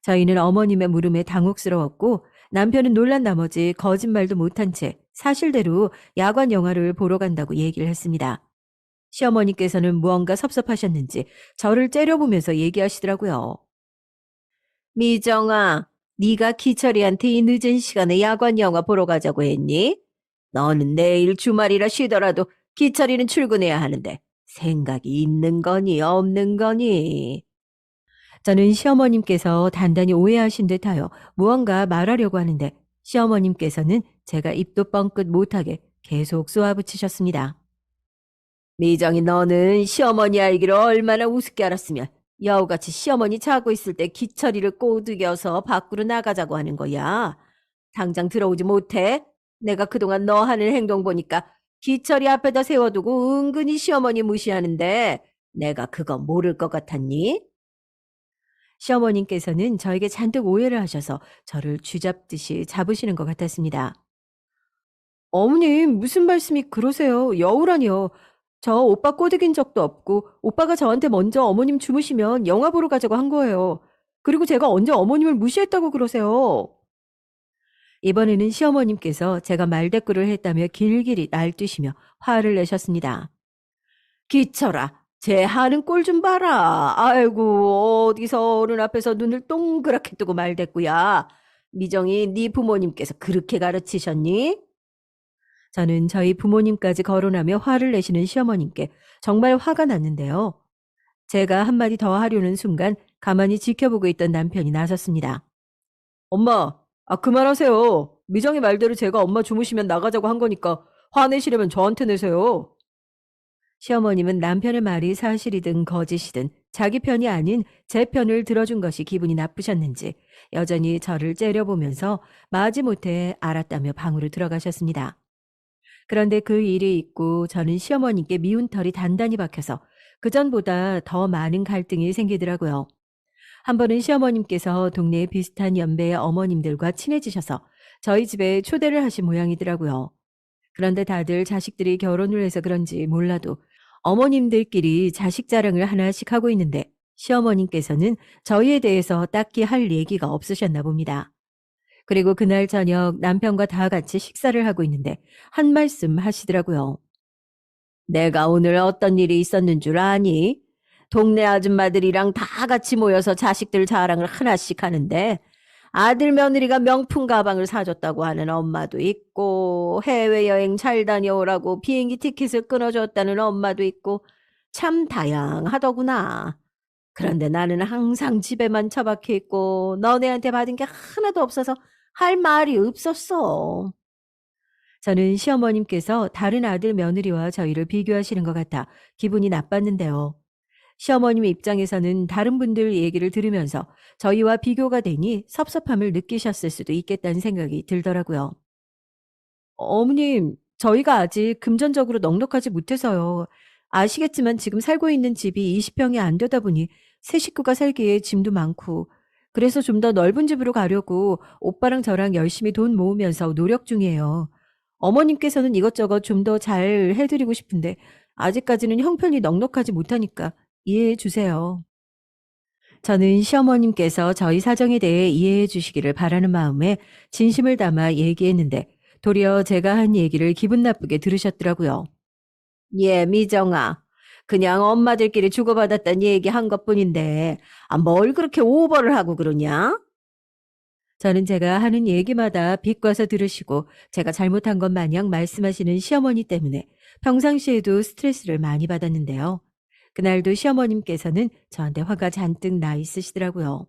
저희는 어머님의 물음에 당혹스러웠고 남편은 놀란 나머지 거짓말도 못한 채 사실대로 야간 영화를 보러 간다고 얘기를 했습니다. 시어머니께서는 무언가 섭섭하셨는지 저를 째려보면서 얘기하시더라고요. 미정아, 네가 기철이한테 이 늦은 시간에 야간 영화 보러 가자고 했니? 너는 내일 주말이라 쉬더라도 기철이는 출근해야 하는데 생각이 있는 거니 없는 거니? 저는 시어머님께서 단단히 오해하신 듯하여 무언가 말하려고 하는데 시어머님께서는 제가 입도 뻥끗 못하게 계속 쏘아붙이셨습니다. 미정이 너는 시어머니 알기를 얼마나 우습게 알았으면 여우같이 시어머니 자고 있을 때 기철이를 꼬드겨서 밖으로 나가자고 하는 거야. 당장 들어오지 못해? 내가 그동안 너 하는 행동 보니까 기철이 앞에다 세워두고 은근히 시어머니 무시하는데 내가 그거 모를 것 같았니? 시어머님께서는 저에게 잔뜩 오해를 하셔서 저를 쥐잡듯이 잡으시는 것 같았습니다. 어머님, 무슨 말씀이 그러세요? 여우라니요. 저 오빠 꼬드긴 적도 없고 오빠가 저한테 먼저 어머님 주무시면 영화 보러 가자고 한 거예요. 그리고 제가 언제 어머님을 무시했다고 그러세요? 이번에는 시어머님께서 제가 말대꾸를 했다며 길길이 날뛰시며 화를 내셨습니다. 기철아, 제 하는 꼴 좀 봐라. 아이고, 어디서 어른 앞에서 눈을 동그랗게 뜨고 말대꾸야. 미정이 네 부모님께서 그렇게 가르치셨니? 저는 저희 부모님까지 거론하며 화를 내시는 시어머님께 정말 화가 났는데요. 제가 한마디 더 하려는 순간 가만히 지켜보고 있던 남편이 나섰습니다. 엄마, 그만하세요. 미정이 말대로 제가 엄마 주무시면 나가자고 한 거니까 화내시려면 저한테 내세요. 시어머님은 남편의 말이 사실이든 거짓이든 자기 편이 아닌 제 편을 들어준 것이 기분이 나쁘셨는지 여전히 저를 째려보면서 마지못해 알았다며 방으로 들어가셨습니다. 그런데 그 일이 있고 저는 시어머님께 미운 털이 단단히 박혀서 그전보다 더 많은 갈등이 생기더라고요. 한 번은 시어머님께서 동네에 비슷한 연배의 어머님들과 친해지셔서 저희 집에 초대를 하신 모양이더라고요. 그런데 다들 자식들이 결혼을 해서 그런지 몰라도 어머님들끼리 자식 자랑을 하나씩 하고 있는데 시어머님께서는 저희에 대해서 딱히 할 얘기가 없으셨나 봅니다. 그리고 그날 저녁 남편과 다 같이 식사를 하고 있는데 한 말씀 하시더라고요. 내가 오늘 어떤 일이 있었는 줄 아니? 동네 아줌마들이랑 다 같이 모여서 자식들 자랑을 하나씩 하는데 아들 며느리가 명품 가방을 사줬다고 하는 엄마도 있고 해외여행 잘 다녀오라고 비행기 티켓을 끊어줬다는 엄마도 있고 참 다양하더구나. 그런데 나는 항상 집에만 처박혀 있고 너네한테 받은 게 하나도 없어서 할 말이 없었어. 저는 시어머님께서 다른 아들 며느리와 저희를 비교하시는 것 같아 기분이 나빴는데요. 시어머님 입장에서는 다른 분들 얘기를 들으면서 저희와 비교가 되니 섭섭함을 느끼셨을 수도 있겠다는 생각이 들더라고요. 어머님, 저희가 아직 금전적으로 넉넉하지 못해서요. 아시겠지만 지금 살고 있는 집이 20평이 안 되다 보니 세 식구가 살기에 짐도 많고 그래서 좀 더 넓은 집으로 가려고 오빠랑 저랑 열심히 돈 모으면서 노력 중이에요. 어머님께서는 이것저것 좀 더 잘 해드리고 싶은데 아직까지는 형편이 넉넉하지 못하니까 이해해 주세요. 저는 시어머님께서 저희 사정에 대해 이해해 주시기를 바라는 마음에 진심을 담아 얘기했는데 도리어 제가 한 얘기를 기분 나쁘게 들으셨더라고요. 예, 미정아. 그냥 엄마들끼리 주고받았던 얘기 한 것뿐인데 뭘 그렇게 오버를 하고 그러냐? 저는 제가 하는 얘기마다 비꼬아서 들으시고 제가 잘못한 것 마냥 말씀하시는 시어머니 때문에 평상시에도 스트레스를 많이 받았는데요. 그날도 시어머님께서는 저한테 화가 잔뜩 나 있으시더라고요.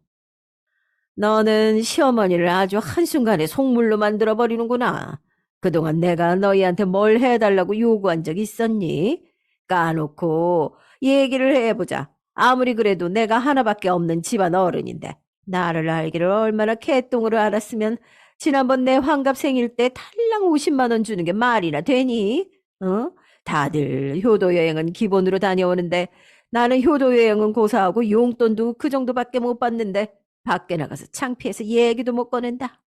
너는 시어머니를 아주 한순간에 속물로 만들어버리는구나. 그동안 내가 너희한테 뭘 해달라고 요구한 적 있었니? 까놓고 얘기를 해보자. 아무리 그래도 내가 하나밖에 없는 집안 어른인데 나를 알기를 얼마나 개똥으로 알았으면 지난번 내 환갑 생일 때 탈랑 50만 원 주는 게 말이나 되니? 어? 다들 효도 여행은 기본으로 다녀오는데 나는 효도 여행은 고사하고 용돈도 그 정도밖에 못 받는데 밖에 나가서 창피해서 얘기도 못 꺼낸다.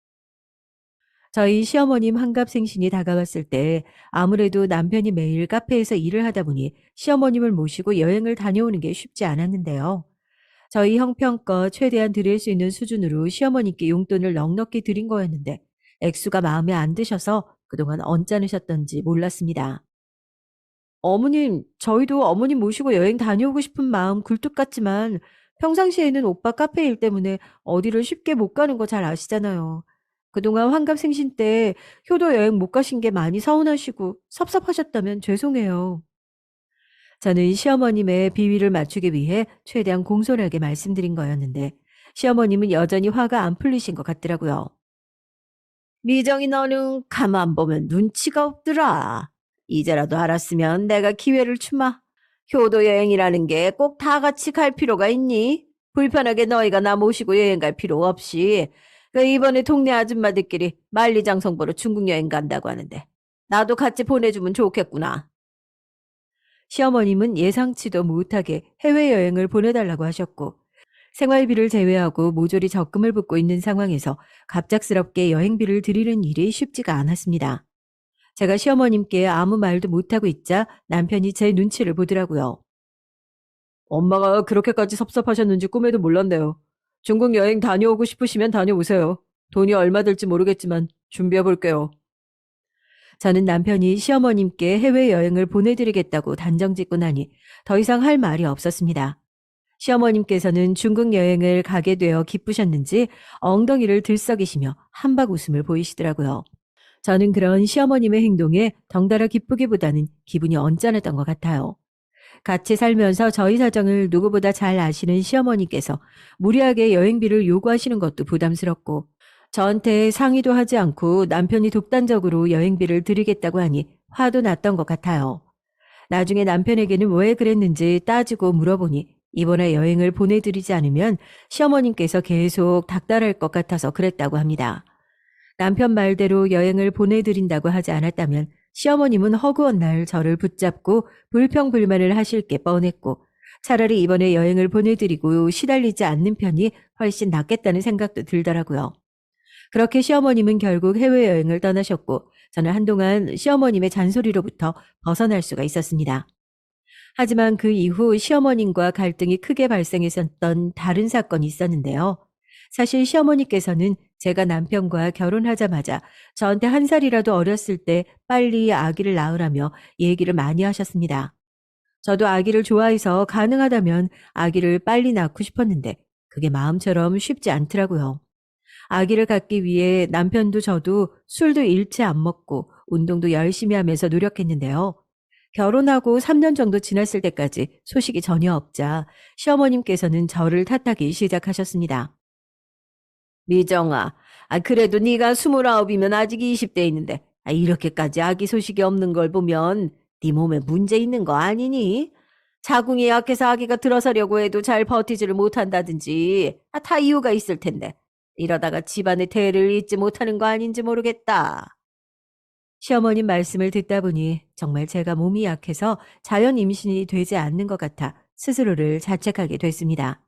저희 시어머님 환갑생신이 다가왔을 때 아무래도 남편이 매일 카페에서 일을 하다 보니 시어머님을 모시고 여행을 다녀오는 게 쉽지 않았는데요. 저희 형편껏 최대한 드릴 수 있는 수준으로 시어머니께 용돈을 넉넉히 드린 거였는데 액수가 마음에 안 드셔서 그동안 언짢으셨던지 몰랐습니다. 어머님, 저희도 어머님 모시고 여행 다녀오고 싶은 마음 굴뚝 같지만 평상시에는 오빠 카페 일 때문에 어디를 쉽게 못 가는 거 잘 아시잖아요. 그동안 환갑생신 때 효도 여행 못 가신 게 많이 서운하시고 섭섭하셨다면 죄송해요. 저는 시어머님의 비위를 맞추기 위해 최대한 공손하게 말씀드린 거였는데 시어머님은 여전히 화가 안 풀리신 것 같더라고요. 미정이 너는 가만 보면 눈치가 없더라. 이제라도 알았으면 내가 기회를 주마. 효도 여행이라는 게 꼭 다 같이 갈 필요가 있니? 불편하게 너희가 나 모시고 여행 갈 필요 없이 그 이번에 동네 아줌마들끼리 만리장성 보러 중국 여행 간다고 하는데 나도 같이 보내주면 좋겠구나. 시어머님은 예상치도 못하게 해외여행을 보내달라고 하셨고 생활비를 제외하고 모조리 적금을 붓고 있는 상황에서 갑작스럽게 여행비를 드리는 일이 쉽지가 않았습니다. 제가 시어머님께 아무 말도 못하고 있자 남편이 제 눈치를 보더라고요. 엄마가 그렇게까지 섭섭하셨는지 꿈에도 몰랐네요. 중국 여행 다녀오고 싶으시면 다녀오세요. 돈이 얼마 들지 모르겠지만 준비해 볼게요. 저는 남편이 시어머님께 해외여행을 보내드리겠다고 단정짓고 나니 더 이상 할 말이 없었습니다. 시어머님께서는 중국 여행을 가게 되어 기쁘셨는지 엉덩이를 들썩이시며 한박 웃음을 보이시더라고요. 저는 그런 시어머님의 행동에 덩달아 기쁘기보다는 기분이 언짢았던 것 같아요. 같이 살면서 저희 사정을 누구보다 잘 아시는 시어머니께서 무리하게 여행비를 요구하시는 것도 부담스럽고 저한테 상의도 하지 않고 남편이 독단적으로 여행비를 드리겠다고 하니 화도 났던 것 같아요. 나중에 남편에게는 왜 그랬는지 따지고 물어보니 이번에 여행을 보내드리지 않으면 시어머님께서 계속 닥달할 것 같아서 그랬다고 합니다. 남편 말대로 여행을 보내드린다고 하지 않았다면 시어머님은 허구한 날 저를 붙잡고 불평불만을 하실 게 뻔했고 차라리 이번에 여행을 보내드리고 시달리지 않는 편이 훨씬 낫겠다는 생각도 들더라고요. 그렇게 시어머님은 결국 해외여행을 떠나셨고 저는 한동안 시어머님의 잔소리로부터 벗어날 수가 있었습니다. 하지만 그 이후 시어머님과 갈등이 크게 발생했었던 다른 사건이 있었는데요. 사실 시어머니께서는 제가 남편과 결혼하자마자 저한테 한 살이라도 어렸을 때 빨리 아기를 낳으라며 얘기를 많이 하셨습니다. 저도 아기를 좋아해서 가능하다면 아기를 빨리 낳고 싶었는데 그게 마음처럼 쉽지 않더라고요. 아기를 갖기 위해 남편도 저도 술도 일체 안 먹고 운동도 열심히 하면서 노력했는데요. 결혼하고 3년 정도 지났을 때까지 소식이 전혀 없자 시어머님께서는 저를 탓하기 시작하셨습니다. 미정아, 그래도 네가 29이면 아직 20대 있는데 이렇게까지 아기 소식이 없는 걸 보면 네 몸에 문제 있는 거 아니니? 자궁이 약해서 아기가 들어서려고 해도 잘 버티지를 못한다든지 다 이유가 있을 텐데 이러다가 집안의 대를 잇지 못하는 거 아닌지 모르겠다. 시어머님 말씀을 듣다 보니 정말 제가 몸이 약해서 자연 임신이 되지 않는 것 같아 스스로를 자책하게 됐습니다.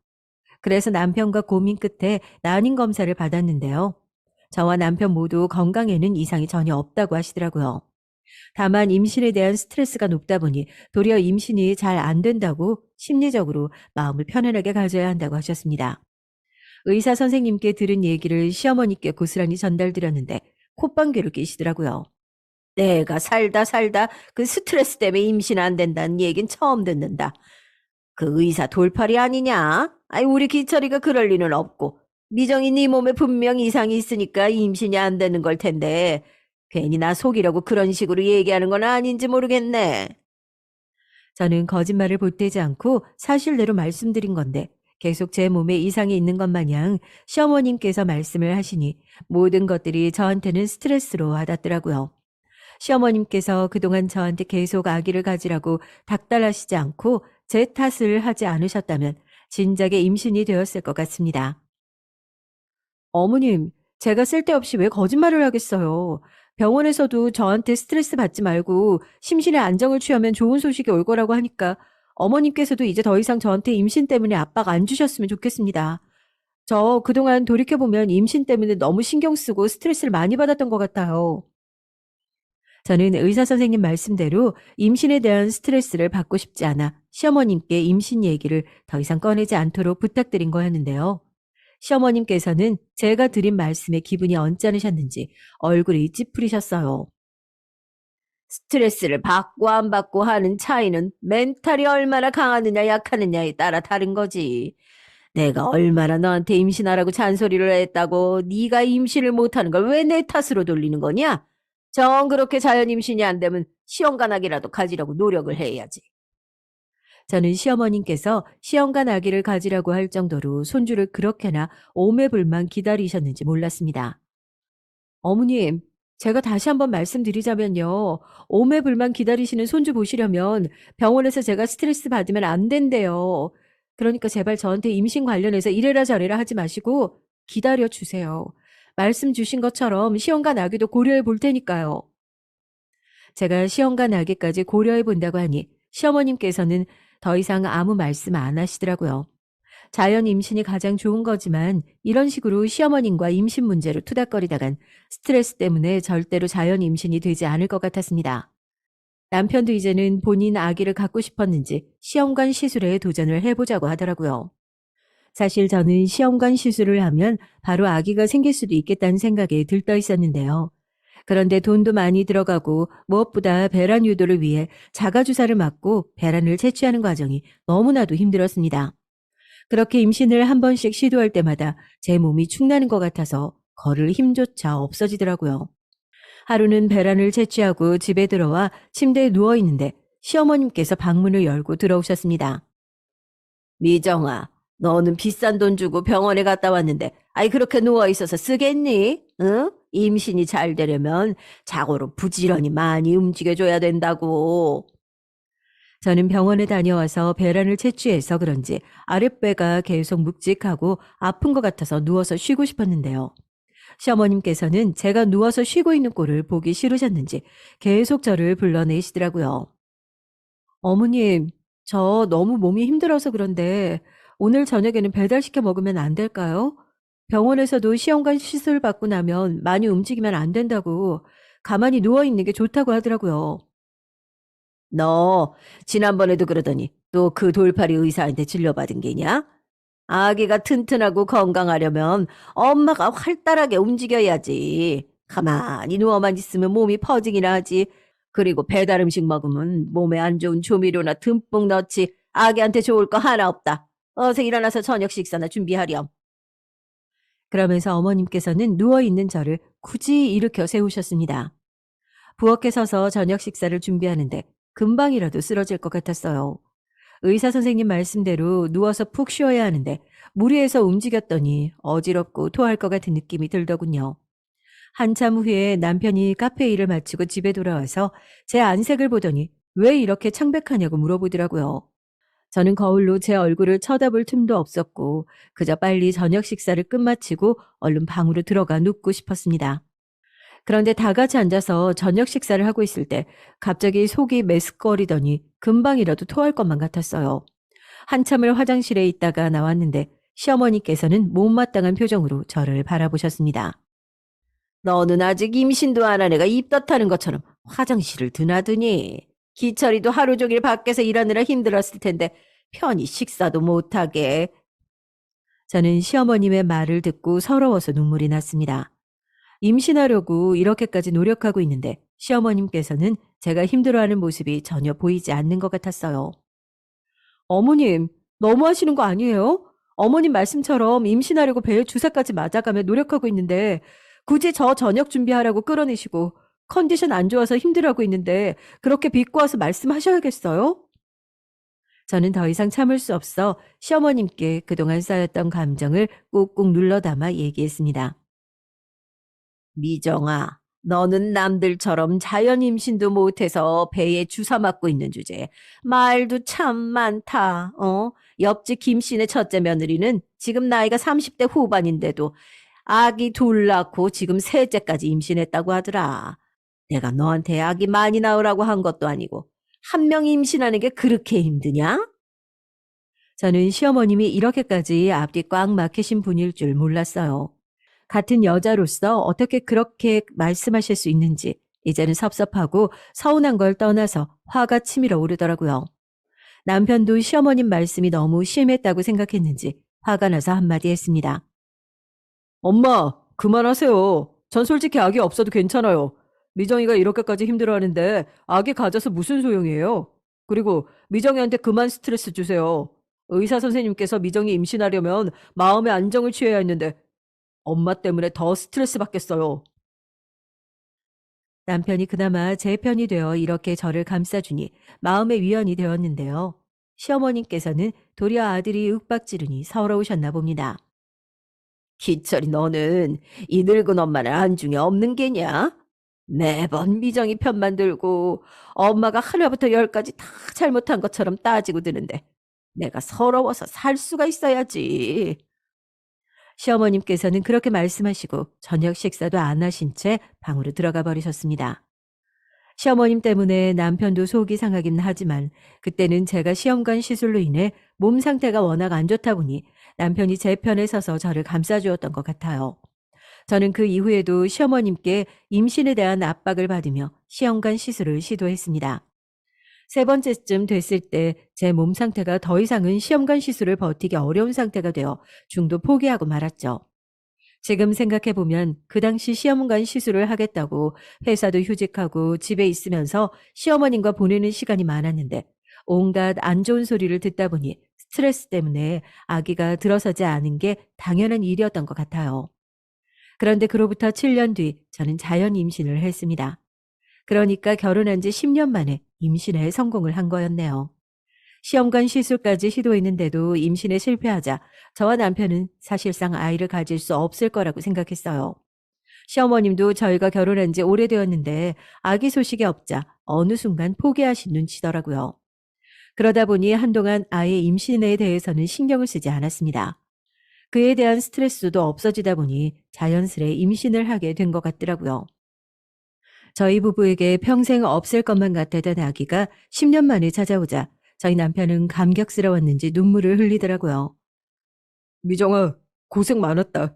그래서 남편과 고민 끝에 난임 검사를 받았는데요. 저와 남편 모두 건강에는 이상이 전혀 없다고 하시더라고요. 다만 임신에 대한 스트레스가 높다 보니 도리어 임신이 잘 안 된다고 심리적으로 마음을 편안하게 가져야 한다고 하셨습니다. 의사 선생님께 들은 얘기를 시어머니께 고스란히 전달드렸는데 콧방귀를 뀌시더라고요. 내가 살다 그 스트레스 때문에 임신 안 된다는 얘긴 처음 듣는다. 그 의사 돌팔이 아니냐? 우리 기철이가 그럴 리는 없고 미정이 네 몸에 분명 이상이 있으니까 임신이 안 되는 걸 텐데 괜히 나 속이려고 그런 식으로 얘기하는 건 아닌지 모르겠네. 저는 거짓말을 보태지 않고 사실대로 말씀드린 건데 계속 제 몸에 이상이 있는 것 마냥 시어머님께서 말씀을 하시니 모든 것들이 저한테는 스트레스로 와닿더라고요. 시어머님께서 그동안 저한테 계속 아기를 가지라고 닥달하시지 않고 제 탓을 하지 않으셨다면 진작에 임신이 되었을 것 같습니다. 어머님, 제가 쓸데없이 왜 거짓말을 하겠어요. 병원에서도 저한테 스트레스 받지 말고 심신의 안정을 취하면 좋은 소식이 올 거라고 하니까 어머님께서도 이제 더 이상 저한테 임신 때문에 압박 안 주셨으면 좋겠습니다. 저 그동안 돌이켜보면 임신 때문에 너무 신경 쓰고 스트레스를 많이 받았던 것 같아요. 저는 의사 선생님 말씀대로 임신에 대한 스트레스를 받고 싶지 않아 시어머님께 임신 얘기를 더 이상 꺼내지 않도록 부탁드린 거였는데요. 시어머님께서는 제가 드린 말씀에 기분이 언짢으셨는지 얼굴이 찌푸리셨어요. 스트레스를 받고 안 받고 하는 차이는 멘탈이 얼마나 강하느냐 약하느냐에 따라 다른 거지. 내가 얼마나 너한테 임신하라고 잔소리를 했다고 네가 임신을 못하는 걸 왜 내 탓으로 돌리는 거냐? 정 그렇게 자연 임신이 안 되면 시험관아기라도 가지려고 노력을 해야지. 저는 시어머님께서 시험관 아기를 가지라고 할 정도로 손주를 그렇게나 오매불만 기다리셨는지 몰랐습니다. 어머님, 제가 다시 한번 말씀드리자면요. 오매불만 기다리시는 손주 보시려면 병원에서 제가 스트레스 받으면 안 된대요. 그러니까 제발 저한테 임신 관련해서 이래라 저래라 하지 마시고 기다려 주세요. 말씀 주신 것처럼 시험관 아기도 고려해 볼 테니까요. 제가 시험관 아기까지 고려해 본다고 하니 시어머님께서는 더 이상 아무 말씀 안 하시더라고요. 자연 임신이 가장 좋은 거지만 이런 식으로 시어머님과 임신 문제로 투닥거리다간 스트레스 때문에 절대로 자연 임신이 되지 않을 것 같았습니다. 남편도 이제는 본인 아기를 갖고 싶었는지 시험관 시술에 도전을 해보자고 하더라고요. 사실 저는 시험관 시술을 하면 바로 아기가 생길 수도 있겠다는 생각에 들떠 있었는데요. 그런데 돈도 많이 들어가고 무엇보다 배란 유도를 위해 자가주사를 맞고 배란을 채취하는 과정이 너무나도 힘들었습니다. 그렇게 임신을 한 번씩 시도할 때마다 제 몸이 축나는 것 같아서 걸을 힘조차 없어지더라고요. 하루는 배란을 채취하고 집에 들어와 침대에 누워 있는데 시어머님께서 방문을 열고 들어오셨습니다. 미정아, 너는 비싼 돈 주고 병원에 갔다 왔는데, 아이, 그렇게 누워있어서 쓰겠니? 응? 임신이 잘 되려면 자고로 부지런히 많이 움직여줘야 된다고. 저는 병원에 다녀와서 배란을 채취해서 그런지 아랫배가 계속 묵직하고 아픈 것 같아서 누워서 쉬고 싶었는데요. 시어머님께서는 제가 누워서 쉬고 있는 꼴을 보기 싫으셨는지 계속 저를 불러내시더라고요. 어머님, 저 너무 몸이 힘들어서 그런데 오늘 저녁에는 배달시켜 먹으면 안 될까요? 병원에서도 시험관 시술 받고 나면 많이 움직이면 안 된다고 가만히 누워 있는 게 좋다고 하더라고요. 너 지난번에도 그러더니 또 그 돌팔이 의사한테 진료받은 게냐? 아기가 튼튼하고 건강하려면 엄마가 활달하게 움직여야지. 가만히 누워만 있으면 몸이 퍼지기나 하지. 그리고 배달 음식 먹으면 몸에 안 좋은 조미료나 듬뿍 넣지. 아기한테 좋을 거 하나 없다. 어서 일어나서 저녁 식사나 준비하렴. 그러면서 어머님께서는 누워있는 저를 굳이 일으켜 세우셨습니다. 부엌에 서서 저녁 식사를 준비하는데 금방이라도 쓰러질 것 같았어요. 의사 선생님 말씀대로 누워서 푹 쉬어야 하는데 무리해서 움직였더니 어지럽고 토할 것 같은 느낌이 들더군요. 한참 후에 남편이 카페 일을 마치고 집에 돌아와서 제 안색을 보더니 왜 이렇게 창백하냐고 물어보더라고요. 저는 거울로 제 얼굴을 쳐다볼 틈도 없었고 그저 빨리 저녁 식사를 끝마치고 얼른 방으로 들어가 눕고 싶었습니다. 그런데 다 같이 앉아서 저녁 식사를 하고 있을 때 갑자기 속이 메스꺼리더니 금방이라도 토할 것만 같았어요. 한참을 화장실에 있다가 나왔는데 시어머니께서는 못마땅한 표정으로 저를 바라보셨습니다. 너는 아직 임신도 안 한 애가 입덧하는 것처럼 화장실을 드나드니. 기철이도 하루 종일 밖에서 일하느라 힘들었을 텐데 편히 식사도 못하게. 저는 시어머님의 말을 듣고 서러워서 눈물이 났습니다. 임신하려고 이렇게까지 노력하고 있는데 시어머님께서는 제가 힘들어하는 모습이 전혀 보이지 않는 것 같았어요. 어머님, 너무하시는 거 아니에요? 어머님 말씀처럼 임신하려고 배에 주사까지 맞아가며 노력하고 있는데 굳이 저 저녁 준비하라고 끌어내시고 컨디션 안 좋아서 힘들어하고 있는데 그렇게 비꼬아서 말씀하셔야겠어요? 저는 더 이상 참을 수 없어 시어머님께 그동안 쌓였던 감정을 꾹꾹 눌러 담아 얘기했습니다. 미정아, 너는 남들처럼 자연 임신도 못해서 배에 주사 맞고 있는 주제에 말도 참 많다. 옆집 김씨네 첫째 며느리는 지금 나이가 30대 후반인데도 아기 둘 낳고 지금 셋째까지 임신했다고 하더라. 내가 너한테 아기 많이 낳으라고 한 것도 아니고 한 명 임신하는 게 그렇게 힘드냐? 저는 시어머님이 이렇게까지 앞뒤 꽉 막히신 분일 줄 몰랐어요. 같은 여자로서 어떻게 그렇게 말씀하실 수 있는지 이제는 섭섭하고 서운한 걸 떠나서 화가 치밀어 오르더라고요. 남편도 시어머님 말씀이 너무 심했다고 생각했는지 화가 나서 한마디 했습니다. 엄마, 그만하세요. 전 솔직히 아기 없어도 괜찮아요. 미정이가 이렇게까지 힘들어하는데 아기 가져서 무슨 소용이에요? 그리고 미정이한테 그만 스트레스 주세요. 의사 선생님께서 미정이 임신하려면 마음의 안정을 취해야 했는데 엄마 때문에 더 스트레스 받겠어요. 남편이 그나마 제 편이 되어 이렇게 저를 감싸주니 마음의 위안이 되었는데요. 시어머님께서는 도리어 아들이 윽박지르니 서러우셨나 봅니다. 기철이 너는 이 늙은 엄마는 안중에 없는 게냐? 매번 미정이 편만 들고 엄마가 하나부터 열까지 다 잘못한 것처럼 따지고 드는데 내가 서러워서 살 수가 있어야지. 시어머님께서는 그렇게 말씀하시고 저녁 식사도 안 하신 채 방으로 들어가 버리셨습니다. 시어머님 때문에 남편도 속이 상하긴 하지만 그때는 제가 시험관 시술로 인해 몸 상태가 워낙 안 좋다 보니 남편이 제 편에 서서 저를 감싸주었던 것 같아요. 저는 그 이후에도 시어머님께 임신에 대한 압박을 받으며 시험관 시술을 시도했습니다. 세 번째쯤 됐을 때 제 몸 상태가 더 이상은 시험관 시술을 버티기 어려운 상태가 되어 중도 포기하고 말았죠. 지금 생각해보면 그 당시 시험관 시술을 하겠다고 회사도 휴직하고 집에 있으면서 시어머님과 보내는 시간이 많았는데 온갖 안 좋은 소리를 듣다 보니 스트레스 때문에 아기가 들어서지 않은 게 당연한 일이었던 것 같아요. 그런데 그로부터 7년 뒤 저는 자연 임신을 했습니다. 그러니까 결혼한 지 10년 만에 임신에 성공을 한 거였네요. 시험관 시술까지 시도했는데도 임신에 실패하자 저와 남편은 사실상 아이를 가질 수 없을 거라고 생각했어요. 시어머님도 저희가 결혼한 지 오래되었는데 아기 소식이 없자 어느 순간 포기하신 눈치더라고요. 그러다 보니 한동안 아예 임신에 대해서는 신경을 쓰지 않았습니다. 그에 대한 스트레스도 없어지다 보니 자연스레 임신을 하게 된 것 같더라고요. 저희 부부에게 평생 없을 것만 같았던 아기가 10년 만에 찾아오자 저희 남편은 감격스러웠는지 눈물을 흘리더라고요. 미정아, 고생 많았다.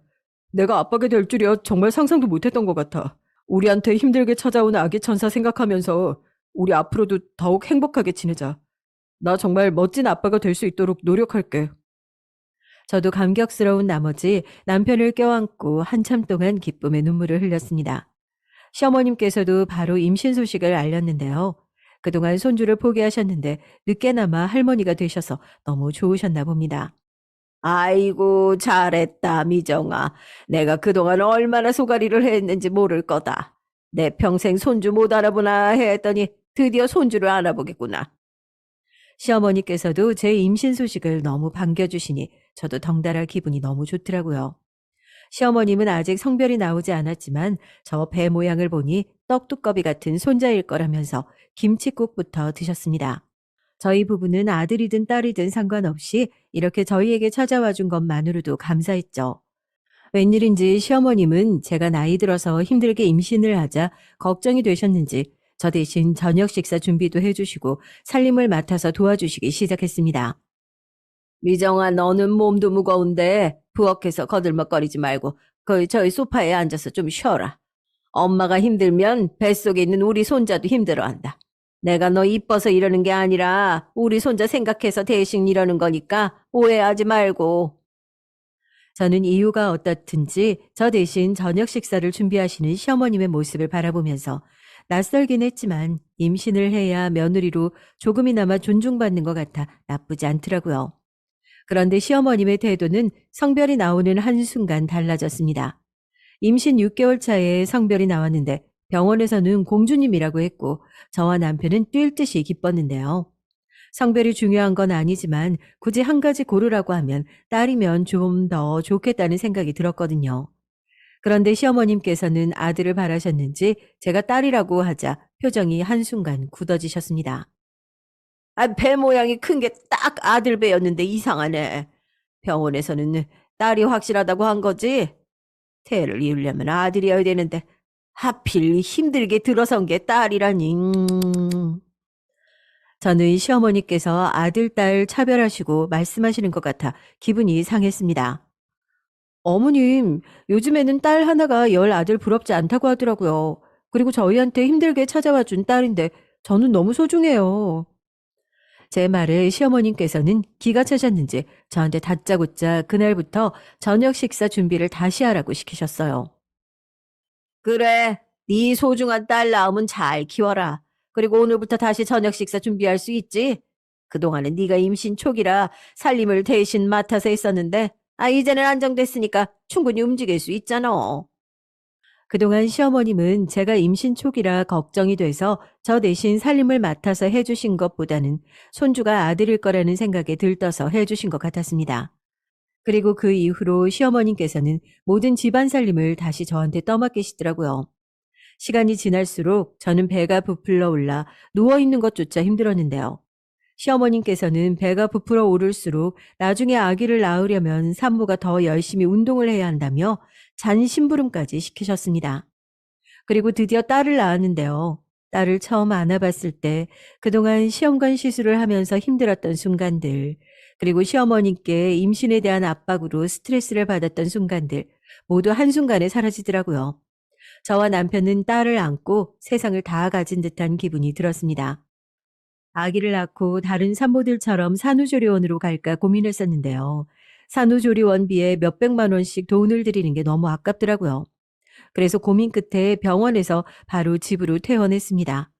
내가 아빠가 될 줄이야 정말 상상도 못했던 것 같아. 우리한테 힘들게 찾아온 아기 천사 생각하면서 우리 앞으로도 더욱 행복하게 지내자. 나 정말 멋진 아빠가 될 수 있도록 노력할게. 저도 감격스러운 나머지 남편을 껴안고 한참 동안 기쁨의 눈물을 흘렸습니다. 시어머님께서도 바로 임신 소식을 알렸는데요. 그동안 손주를 포기하셨는데 늦게나마 할머니가 되셔서 너무 좋으셨나 봅니다. 아이고 잘했다 미정아. 내가 그동안 얼마나 소가리를 했는지 모를 거다. 내 평생 손주 못 알아보나 했더니 드디어 손주를 알아보겠구나. 시어머니께서도 제 임신 소식을 너무 반겨주시니 저도 덩달아 기분이 너무 좋더라고요. 시어머님은 아직 성별이 나오지 않았지만 저 배 모양을 보니 떡두꺼비 같은 손자일 거라면서 김칫국부터 드셨습니다. 저희 부부는 아들이든 딸이든 상관없이 이렇게 저희에게 찾아와 준 것만으로도 감사했죠. 웬일인지 시어머님은 제가 나이 들어서 힘들게 임신을 하자 걱정이 되셨는지 저 대신 저녁 식사 준비도 해주시고 살림을 맡아서 도와주시기 시작했습니다. 미정아, 너는 몸도 무거운데 부엌에서 거들먹거리지 말고 저희 소파에 앉아서 좀 쉬어라. 엄마가 힘들면 뱃속에 있는 우리 손자도 힘들어한다. 내가 너 이뻐서 이러는 게 아니라 우리 손자 생각해서 대신 이러는 거니까 오해하지 말고. 저는 이유가 어떻든지 저 대신 저녁 식사를 준비하시는 시어머님의 모습을 바라보면서 낯설긴 했지만 임신을 해야 며느리로 조금이나마 존중받는 것 같아 나쁘지 않더라고요. 그런데 시어머님의 태도는 성별이 나오는 한순간 달라졌습니다. 임신 6개월 차에 성별이 나왔는데 병원에서는 공주님이라고 했고 저와 남편은 뛸 듯이 기뻤는데요. 성별이 중요한 건 아니지만 굳이 한 가지 고르라고 하면 딸이면 좀 더 좋겠다는 생각이 들었거든요. 그런데 시어머님께서는 아들을 바라셨는지 제가 딸이라고 하자 표정이 한순간 굳어지셨습니다. 배 모양이 큰 게 딱 아들 배였는데 이상하네. 병원에서는 딸이 확실하다고 한 거지? 태를 이으려면 아들이어야 되는데 하필 힘들게 들어선 게 딸이라니. 저는 시어머니께서 아들, 딸 차별하시고 말씀하시는 것 같아 기분이 상했습니다. 어머님, 요즘에는 딸 하나가 열 아들 부럽지 않다고 하더라고요. 그리고 저희한테 힘들게 찾아와 준 딸인데 저는 너무 소중해요. 제 말을 시어머님께서는 기가 차셨는지 저한테 다짜고짜 그날부터 저녁 식사 준비를 다시 하라고 시키셨어요. 그래, 네 소중한 딸 낳으면 잘 키워라. 그리고 오늘부터 다시 저녁 식사 준비할 수 있지? 그동안은 네가 임신 초기라 살림을 대신 맡아서 했었는데 이제는 안정됐으니까 충분히 움직일 수 있잖아. 그동안 시어머님은 제가 임신 초기라 걱정이 돼서 저 대신 살림을 맡아서 해주신 것보다는 손주가 아들일 거라는 생각에 들떠서 해주신 것 같았습니다. 그리고 그 이후로 시어머님께서는 모든 집안 살림을 다시 저한테 떠맡기시더라고요. 시간이 지날수록 저는 배가 부풀러 올라 누워있는 것조차 힘들었는데요. 시어머님께서는 배가 부풀어 오를수록 나중에 아기를 낳으려면 산모가 더 열심히 운동을 해야 한다며 잔 심부름까지 시키셨습니다. 그리고 드디어 딸을 낳았는데요. 딸을 처음 안아봤을 때 그동안 시험관 시술을 하면서 힘들었던 순간들, 그리고 시어머님께 임신에 대한 압박으로 스트레스를 받았던 순간들 모두 한순간에 사라지더라고요. 저와 남편은 딸을 안고 세상을 다 가진 듯한 기분이 들었습니다. 아기를 낳고 다른 산모들처럼 산후조리원으로 갈까 고민했었는데요. 산후조리원비에 몇백만 원씩 돈을 들이는 게 너무 아깝더라고요. 그래서 고민 끝에 병원에서 바로 집으로 퇴원했습니다.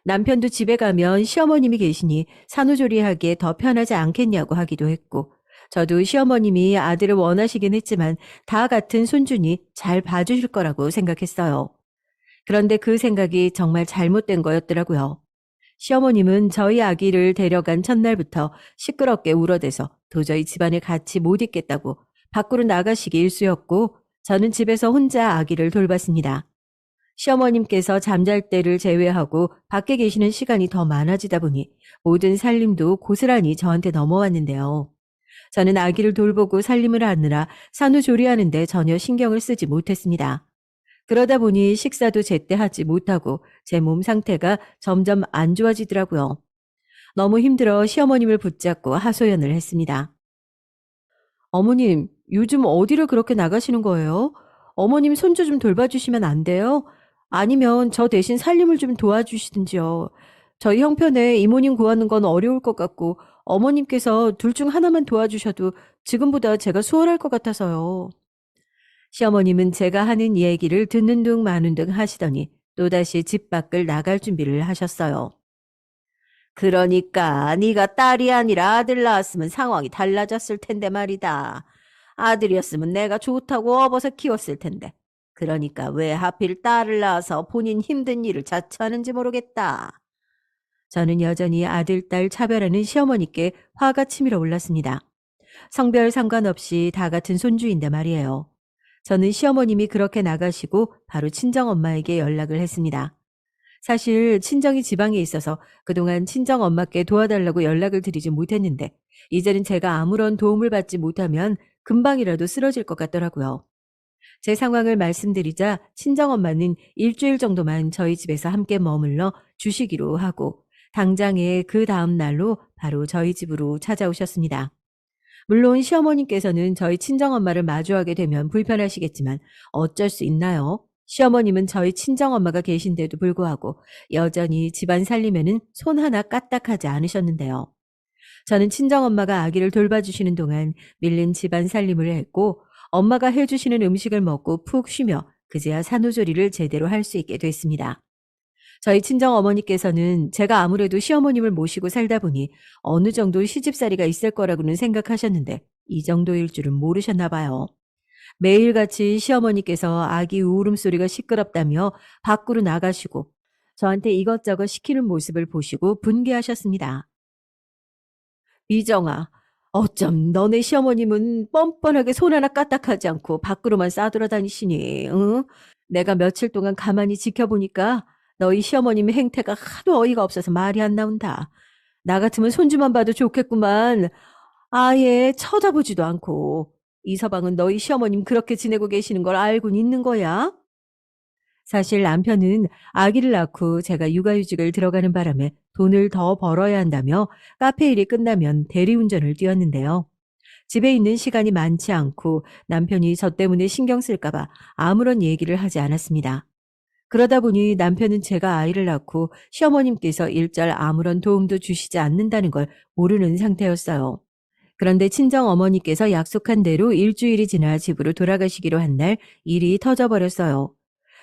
남편도 집에 가면 시어머님이 계시니 산후조리하기에 더 편하지 않겠냐고 하기도 했고, 저도 시어머님이 아들을 원하시긴 했지만 다 같은 손주니 잘 봐주실 거라고 생각했어요. 그런데 그 생각이 정말 잘못된 거였더라고요. 시어머님은 저희 아기를 데려간 첫날부터 시끄럽게 울어대서 도저히 집안에 같이 못 있겠다고 밖으로 나가시기 일쑤였고, 저는 집에서 혼자 아기를 돌봤습니다. 시어머님께서 잠잘 때를 제외하고 밖에 계시는 시간이 더 많아지다 보니 모든 살림도 고스란히 저한테 넘어왔는데요. 저는 아기를 돌보고 살림을 하느라 산후조리하는데 전혀 신경을 쓰지 못했습니다. 그러다 보니 식사도 제때 하지 못하고 제 몸 상태가 점점 안 좋아지더라고요. 너무 힘들어 시어머님을 붙잡고 하소연을 했습니다. 어머님, 요즘 어디를 그렇게 나가시는 거예요? 어머님 손주 좀 돌봐주시면 안 돼요? 아니면 저 대신 살림을 좀 도와주시든지요. 저희 형편에 이모님 구하는 건 어려울 것 같고 어머님께서 둘 중 하나만 도와주셔도 지금보다 제가 수월할 것 같아서요. 시어머님은 제가 하는 얘기를 듣는 둥 마는 둥 하시더니 또다시 집 밖을 나갈 준비를 하셨어요. 그러니까 네가 딸이 아니라 아들 낳았으면 상황이 달라졌을 텐데 말이다. 아들이었으면 내가 좋다고 업어서 키웠을 텐데. 그러니까 왜 하필 딸을 낳아서 본인 힘든 일을 자처하는지 모르겠다. 저는 여전히 아들, 딸 차별하는 시어머니께 화가 치밀어 올랐습니다. 성별 상관없이 다 같은 손주인데 말이에요. 저는 시어머님이 그렇게 나가시고 바로 친정엄마에게 연락을 했습니다. 사실 친정이 지방에 있어서 그동안 친정엄마께 도와달라고 연락을 드리지 못했는데 이제는 제가 아무런 도움을 받지 못하면 금방이라도 쓰러질 것 같더라고요. 제 상황을 말씀드리자 친정엄마는 일주일 정도만 저희 집에서 함께 머물러 주시기로 하고 당장에 그 다음 날로 바로 저희 집으로 찾아오셨습니다. 물론 시어머님께서는 저희 친정엄마를 마주하게 되면 불편하시겠지만 어쩔 수 있나요? 시어머님은 저희 친정엄마가 계신데도 불구하고 여전히 집안 살림에는 손 하나 까딱하지 않으셨는데요. 저는 친정엄마가 아기를 돌봐주시는 동안 밀린 집안 살림을 했고 엄마가 해주시는 음식을 먹고 푹 쉬며 그제야 산후조리를 제대로 할 수 있게 됐습니다. 저희 친정 어머니께서는 제가 아무래도 시어머님을 모시고 살다 보니 어느 정도 시집살이가 있을 거라고는 생각하셨는데 이 정도일 줄은 모르셨나 봐요. 매일같이 시어머니께서 아기 울음소리가 시끄럽다며 밖으로 나가시고 저한테 이것저것 시키는 모습을 보시고 분개하셨습니다. 미정아, 어쩜 너네 시어머님은 뻔뻔하게 손 하나 까딱하지 않고 밖으로만 싸돌아다니시니, 응? 내가 며칠 동안 가만히 지켜보니까 너희 시어머님의 행태가 하도 어이가 없어서 말이 안 나온다. 나 같으면 손주만 봐도 좋겠구만. 아예 쳐다보지도 않고. 이 서방은 너희 시어머님 그렇게 지내고 계시는 걸 알고는 있는 거야? 사실 남편은 아기를 낳고 제가 육아휴직을 들어가는 바람에 돈을 더 벌어야 한다며 카페 일이 끝나면 대리운전을 뛰었는데요. 집에 있는 시간이 많지 않고 남편이 저 때문에 신경 쓸까봐 아무런 얘기를 하지 않았습니다. 그러다 보니 남편은 제가 아이를 낳고 시어머님께서 일절 아무런 도움도 주시지 않는다는 걸 모르는 상태였어요. 그런데 친정 어머니께서 약속한 대로 일주일이 지나 집으로 돌아가시기로 한 날 일이 터져버렸어요.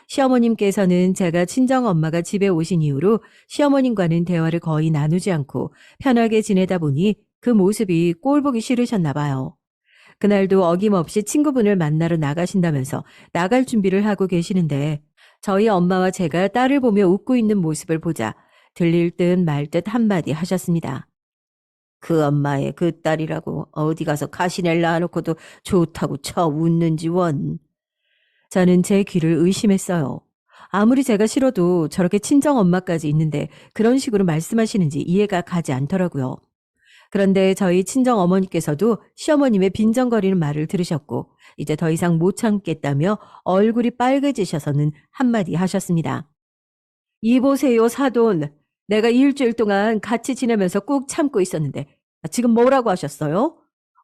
시어머님께서는 제가 친정 엄마가 집에 오신 이후로 시어머님과는 대화를 거의 나누지 않고 편하게 지내다 보니 그 모습이 꼴 보기 싫으셨나 봐요. 그날도 어김없이 친구분을 만나러 나가신다면서 나갈 준비를 하고 계시는데 저희 엄마와 제가 딸을 보며 웃고 있는 모습을 보자 들릴 듯 말 듯 한마디 하셨습니다. 그 엄마의 그 딸이라고 어디 가서 가시넬 낳아놓고도 좋다고 쳐 웃는지 원. 저는 제 귀를 의심했어요. 아무리 제가 싫어도 저렇게 친정 엄마까지 있는데 그런 식으로 말씀하시는지 이해가 가지 않더라고요. 그런데 저희 친정 어머니께서도 시어머님의 빈정거리는 말을 들으셨고 이제 더 이상 못 참겠다며 얼굴이 빨개지셔서는 한마디 하셨습니다. 이보세요, 사돈. 내가 일주일 동안 같이 지내면서 꾹 참고 있었는데 지금 뭐라고 하셨어요?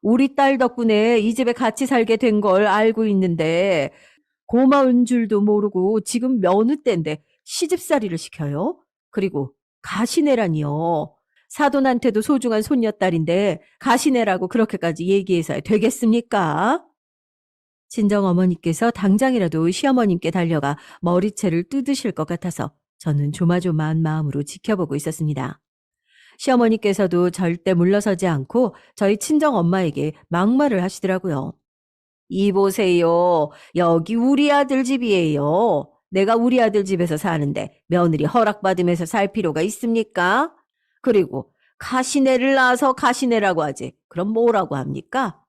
우리 딸 덕분에 이 집에 같이 살게 된 걸 알고 있는데 고마운 줄도 모르고 지금 며느 때인데 시집살이를 시켜요? 그리고 가시네라니요. 사돈한테도 소중한 손녀딸인데 가시네라고 그렇게까지 얘기해서 되겠습니까? 친정 어머니께서 당장이라도 시어머님께 달려가 머리채를 뜯으실 것 같아서 저는 조마조마한 마음으로 지켜보고 있었습니다. 시어머니께서도 절대 물러서지 않고 저희 친정 엄마에게 막말을 하시더라고요. 이보세요. 여기 우리 아들 집이에요. 내가 우리 아들 집에서 사는데 며느리 허락받으면서 살 필요가 있습니까? 그리고 가시네를 낳아서 가시네라고 하지. 그럼 뭐라고 합니까?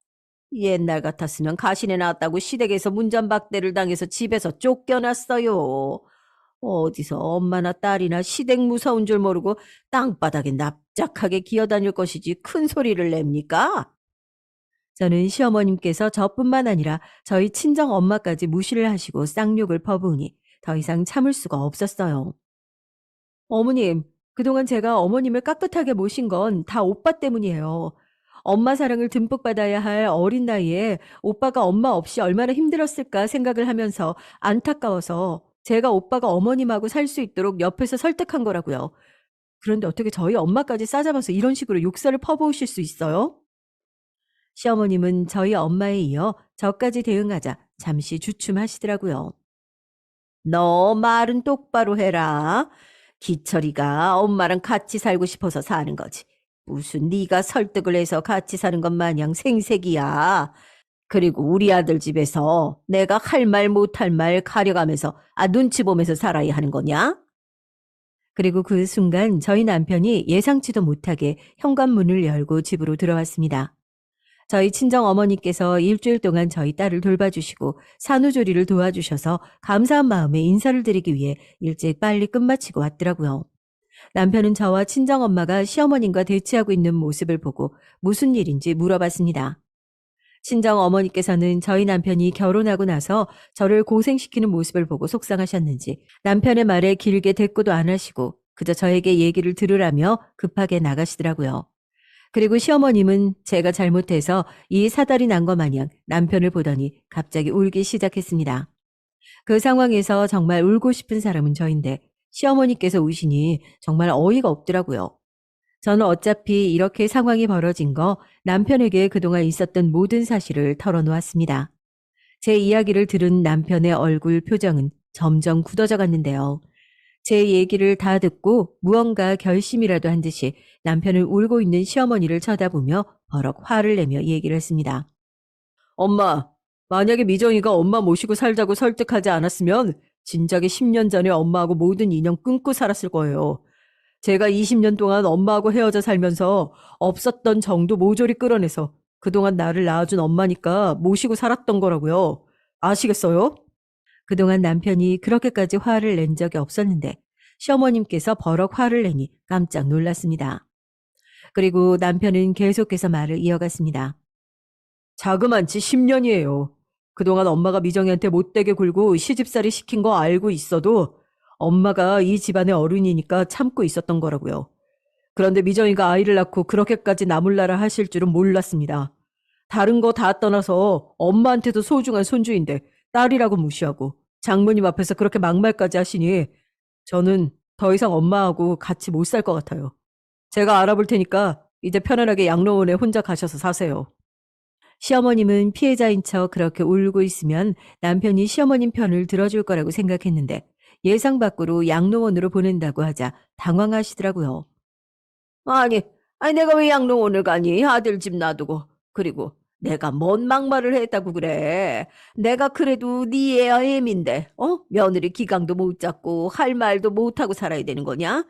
옛날 같았으면 가시네 낳았다고 시댁에서 문전박대를 당해서 집에서 쫓겨났어요. 어디서 엄마나 딸이나 시댁 무서운 줄 모르고 땅바닥에 납작하게 기어다닐 것이지 큰 소리를 냅니까? 저는 시어머님께서 저뿐만 아니라 저희 친정 엄마까지 무시를 하시고 쌍욕을 퍼부으니 더 이상 참을 수가 없었어요. 어머님, 그동안 제가 어머님을 깍듯하게 모신 건 다 오빠 때문이에요. 엄마 사랑을 듬뿍 받아야 할 어린 나이에 오빠가 엄마 없이 얼마나 힘들었을까 생각을 하면서 안타까워서 제가 오빠가 어머님하고 살 수 있도록 옆에서 설득한 거라고요. 그런데 어떻게 저희 엄마까지 싸잡아서 이런 식으로 욕설을 퍼부으실 수 있어요? 시어머님은 저희 엄마에 이어 저까지 대응하자 잠시 주춤하시더라고요. 너 말은 똑바로 해라. 기철이가 엄마랑 같이 살고 싶어서 사는 거지. 무슨 네가 설득을 해서 같이 사는 것 마냥 생색이야. 그리고 우리 아들 집에서 내가 할 말 못할 말 가려가면서 눈치 보면서 살아야 하는 거냐? 그리고 그 순간 저희 남편이 예상치도 못하게 현관문을 열고 집으로 들어왔습니다. 저희 친정 어머니께서 일주일 동안 저희 딸을 돌봐주시고 산후조리를 도와주셔서 감사한 마음에 인사를 드리기 위해 일찍 빨리 끝마치고 왔더라고요. 남편은 저와 친정 엄마가 시어머님과 대치하고 있는 모습을 보고 무슨 일인지 물어봤습니다. 친정 어머니께서는 저희 남편이 결혼하고 나서 저를 고생시키는 모습을 보고 속상하셨는지 남편의 말에 길게 대꾸도 안 하시고 그저 저에게 얘기를 들으라며 급하게 나가시더라고요. 그리고 시어머님은 제가 잘못해서 이 사달이 난 것 마냥 남편을 보더니 갑자기 울기 시작했습니다. 그 상황에서 정말 울고 싶은 사람은 저인데 시어머니께서 우시니 정말 어이가 없더라고요. 저는 어차피 이렇게 상황이 벌어진 거 남편에게 그동안 있었던 모든 사실을 털어놓았습니다. 제 이야기를 들은 남편의 얼굴 표정은 점점 굳어져 갔는데요. 제 얘기를 다 듣고 무언가 결심이라도 한 듯이 남편을 울고 있는 시어머니를 쳐다보며 버럭 화를 내며 얘기를 했습니다. 엄마, 만약에 미정이가 엄마 모시고 살자고 설득하지 않았으면 진작에 10년 전에 엄마하고 모든 인연 끊고 살았을 거예요. 제가 20년 동안 엄마하고 헤어져 살면서 없었던 정도 모조리 끌어내서 그동안 나를 낳아준 엄마니까 모시고 살았던 거라고요. 아시겠어요? 그동안 남편이 그렇게까지 화를 낸 적이 없었는데 시어머님께서 버럭 화를 내니 깜짝 놀랐습니다. 그리고 남편은 계속해서 말을 이어갔습니다. 자그만치 10년이에요. 그동안 엄마가 미정이한테 못되게 굴고 시집살이 시킨 거 알고 있어도 엄마가 이 집안의 어른이니까 참고 있었던 거라고요. 그런데 미정이가 아이를 낳고 그렇게까지 나몰라라 하실 줄은 몰랐습니다. 다른 거 다 떠나서 엄마한테도 소중한 손주인데 딸이라고 무시하고 장모님 앞에서 그렇게 막말까지 하시니 저는 더 이상 엄마하고 같이 못 살 것 같아요. 제가 알아볼 테니까 이제 편안하게 양로원에 혼자 가셔서 사세요. 시어머님은 피해자인 척 그렇게 울고 있으면 남편이 시어머님 편을 들어줄 거라고 생각했는데 예상 밖으로 양로원으로 보낸다고 하자 당황하시더라고요. 아니, 내가 왜 양로원을 가니? 아들 집 놔두고. 그리고 내가 뭔 막말을 했다고 그래. 내가 그래도 네 애야 애민데, 며느리 기강도 못 잡고 할 말도 못 하고 살아야 되는 거냐?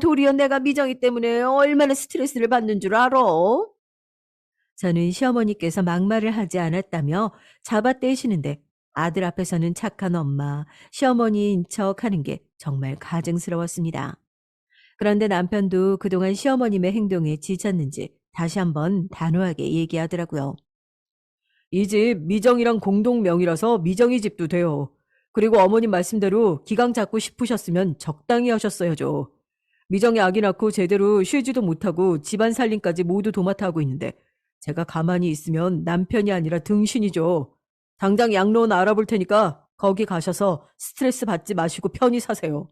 도리어 내가 미정이 때문에 얼마나 스트레스를 받는 줄 알아? 저는 시어머니께서 막말을 하지 않았다며 잡아떼시는데 아들 앞에서는 착한 엄마, 시어머니인 척 하는 게 정말 가증스러웠습니다. 그런데 남편도 그동안 시어머님의 행동에 지쳤는지 다시 한번 단호하게 얘기하더라고요. 이 집 미정이랑 공동명의라서 미정이 집도 돼요. 그리고 어머님 말씀대로 기강 잡고 싶으셨으면 적당히 하셨어야죠. 미정이 아기 낳고 제대로 쉬지도 못하고 집안 살림까지 모두 도맡아 하고 있는데 제가 가만히 있으면 남편이 아니라 등신이죠. 당장 양로원 알아볼 테니까 거기 가셔서 스트레스 받지 마시고 편히 사세요.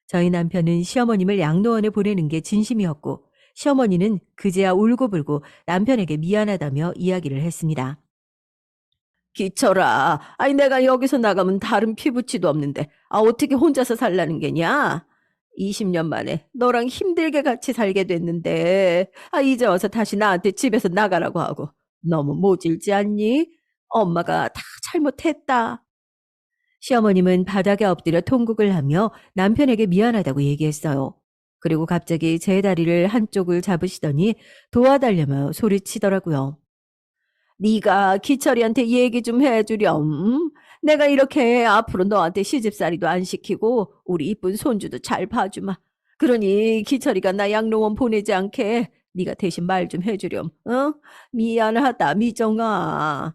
저희 남편은 시어머님을 양로원에 보내는 게 진심이었고 시어머니는 그제야 울고불고 남편에게 미안하다며 이야기를 했습니다. 기철아, 내가 여기서 나가면 다른 피부치도 없는데, 어떻게 혼자서 살라는 게냐? 20년 만에 너랑 힘들게 같이 살게 됐는데, 이제 와서 다시 나한테 집에서 나가라고 하고, 너무 모질지 않니? 엄마가 다 잘못했다. 시어머님은 바닥에 엎드려 통곡을 하며 남편에게 미안하다고 얘기했어요. 그리고 갑자기 제 다리를 한쪽을 잡으시더니 도와달라며 소리치더라고요. 네가 기철이한테 얘기 좀 해주렴. 내가 이렇게 앞으로 너한테 시집살이도 안 시키고 우리 이쁜 손주도 잘 봐주마. 그러니 기철이가 나 양로원 보내지 않게 네가 대신 말 좀 해주렴. 미안하다 미정아.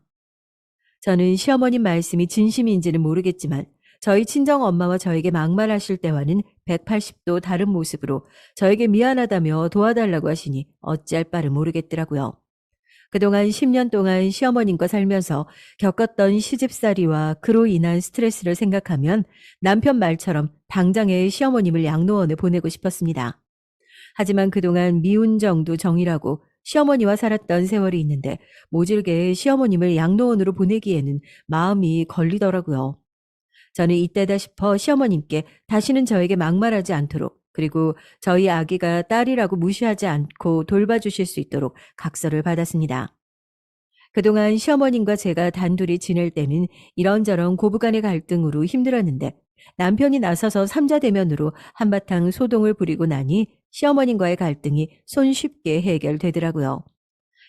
저는 시어머님 말씀이 진심인지는 모르겠지만 저희 친정 엄마와 저에게 막말하실 때와는 180도 다른 모습으로 저에게 미안하다며 도와달라고 하시니 어찌할 바를 모르겠더라고요. 그동안 10년 동안 시어머님과 살면서 겪었던 시집살이와 그로 인한 스트레스를 생각하면 남편 말처럼 당장에 시어머님을 양로원에 보내고 싶었습니다. 하지만 그동안 미운 정도 정이라고 시어머니와 살았던 세월이 있는데 모질게 시어머님을 양로원으로 보내기에는 마음이 걸리더라고요. 저는 이때다 싶어 시어머님께 다시는 저에게 막말하지 않도록 그리고 저희 아기가 딸이라고 무시하지 않고 돌봐주실 수 있도록 각서를 받았습니다. 그동안 시어머님과 제가 단둘이 지낼 때는 이런저런 고부간의 갈등으로 힘들었는데 남편이 나서서 삼자대면으로 한바탕 소동을 부리고 나니 시어머님과의 갈등이 손쉽게 해결되더라고요.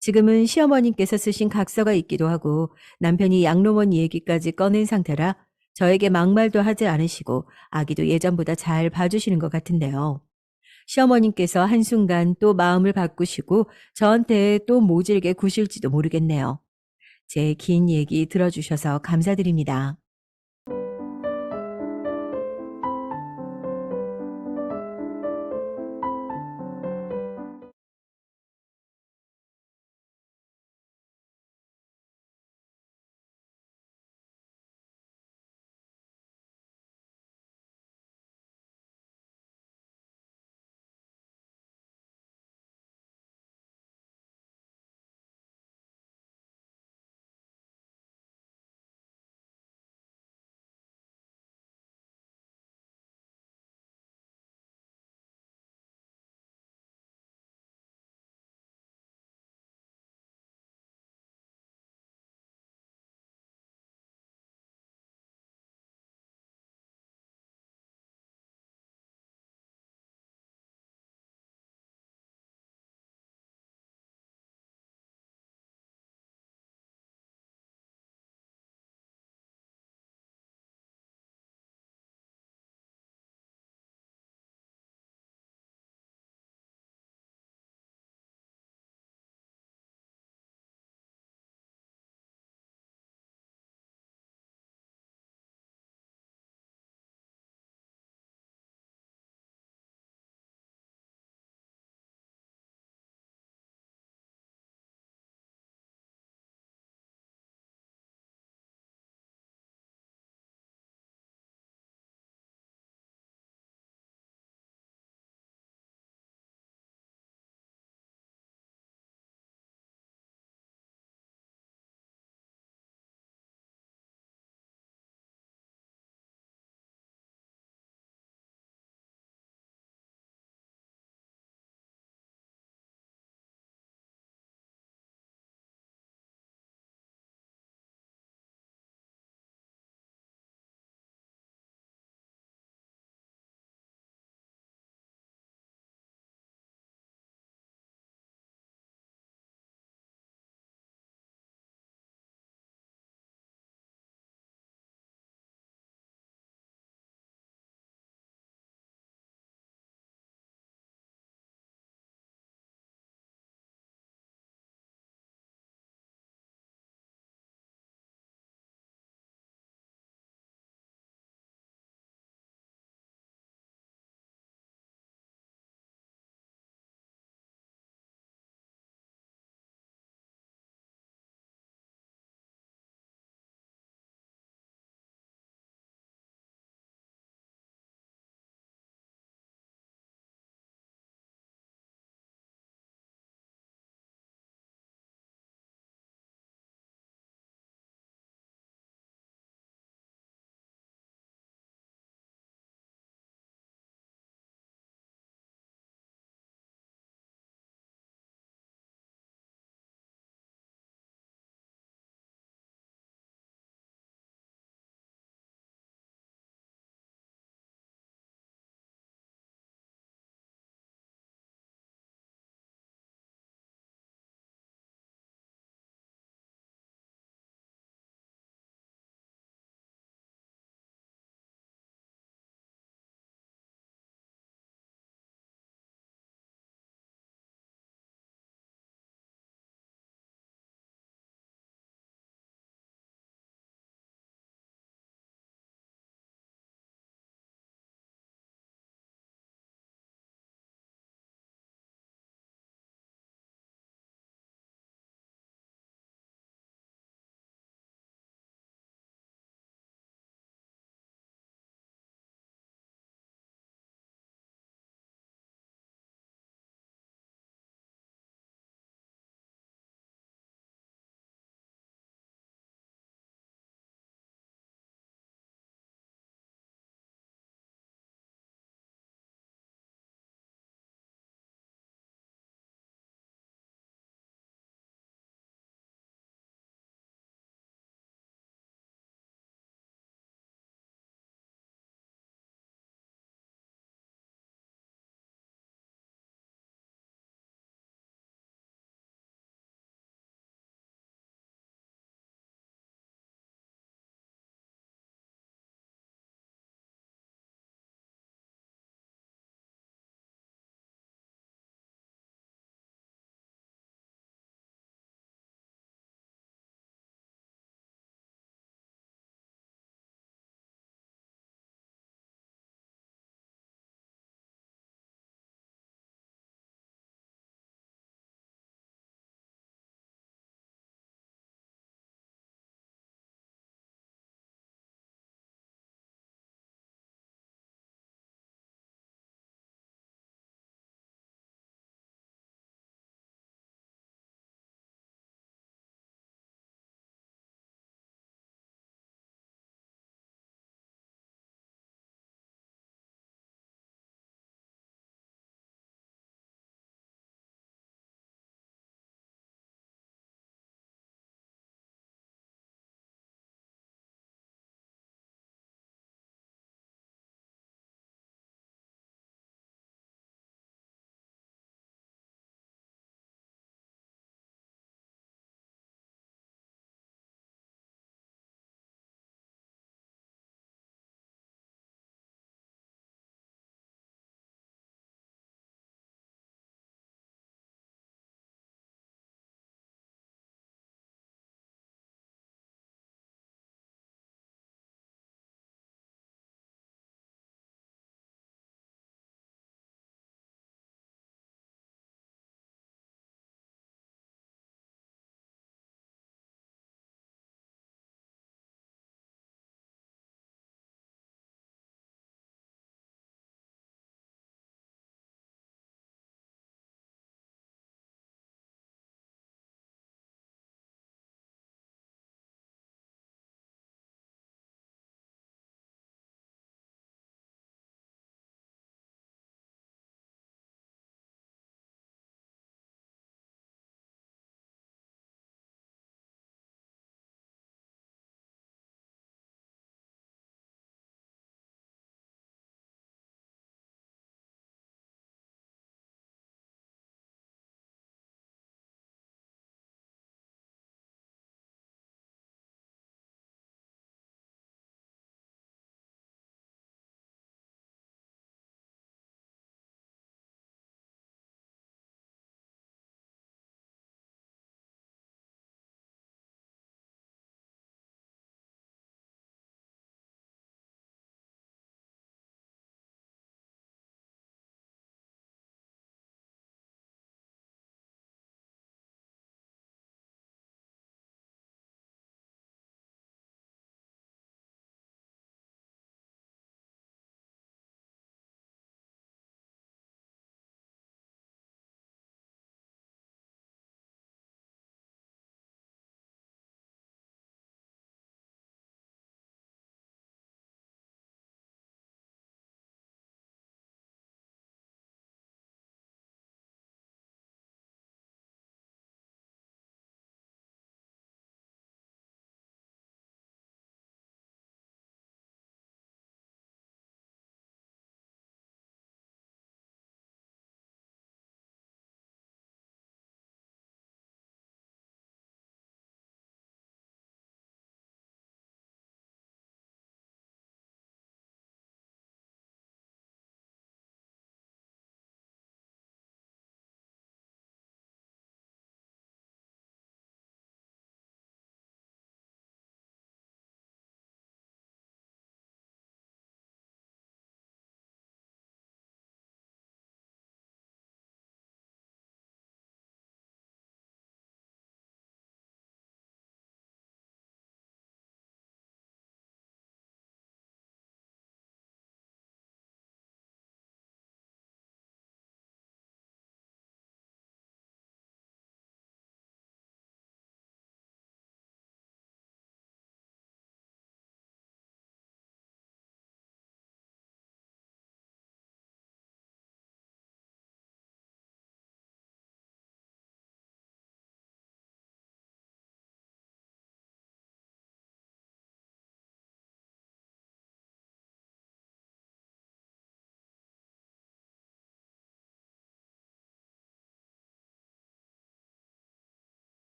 지금은 시어머님께서 쓰신 각서가 있기도 하고 남편이 양로원 얘기까지 꺼낸 상태라 저에게 막말도 하지 않으시고 아기도 예전보다 잘 봐주시는 것 같은데요. 시어머님께서 한순간 또 마음을 바꾸시고 저한테 또 모질게 구실지도 모르겠네요. 제 긴 얘기 들어주셔서 감사드립니다.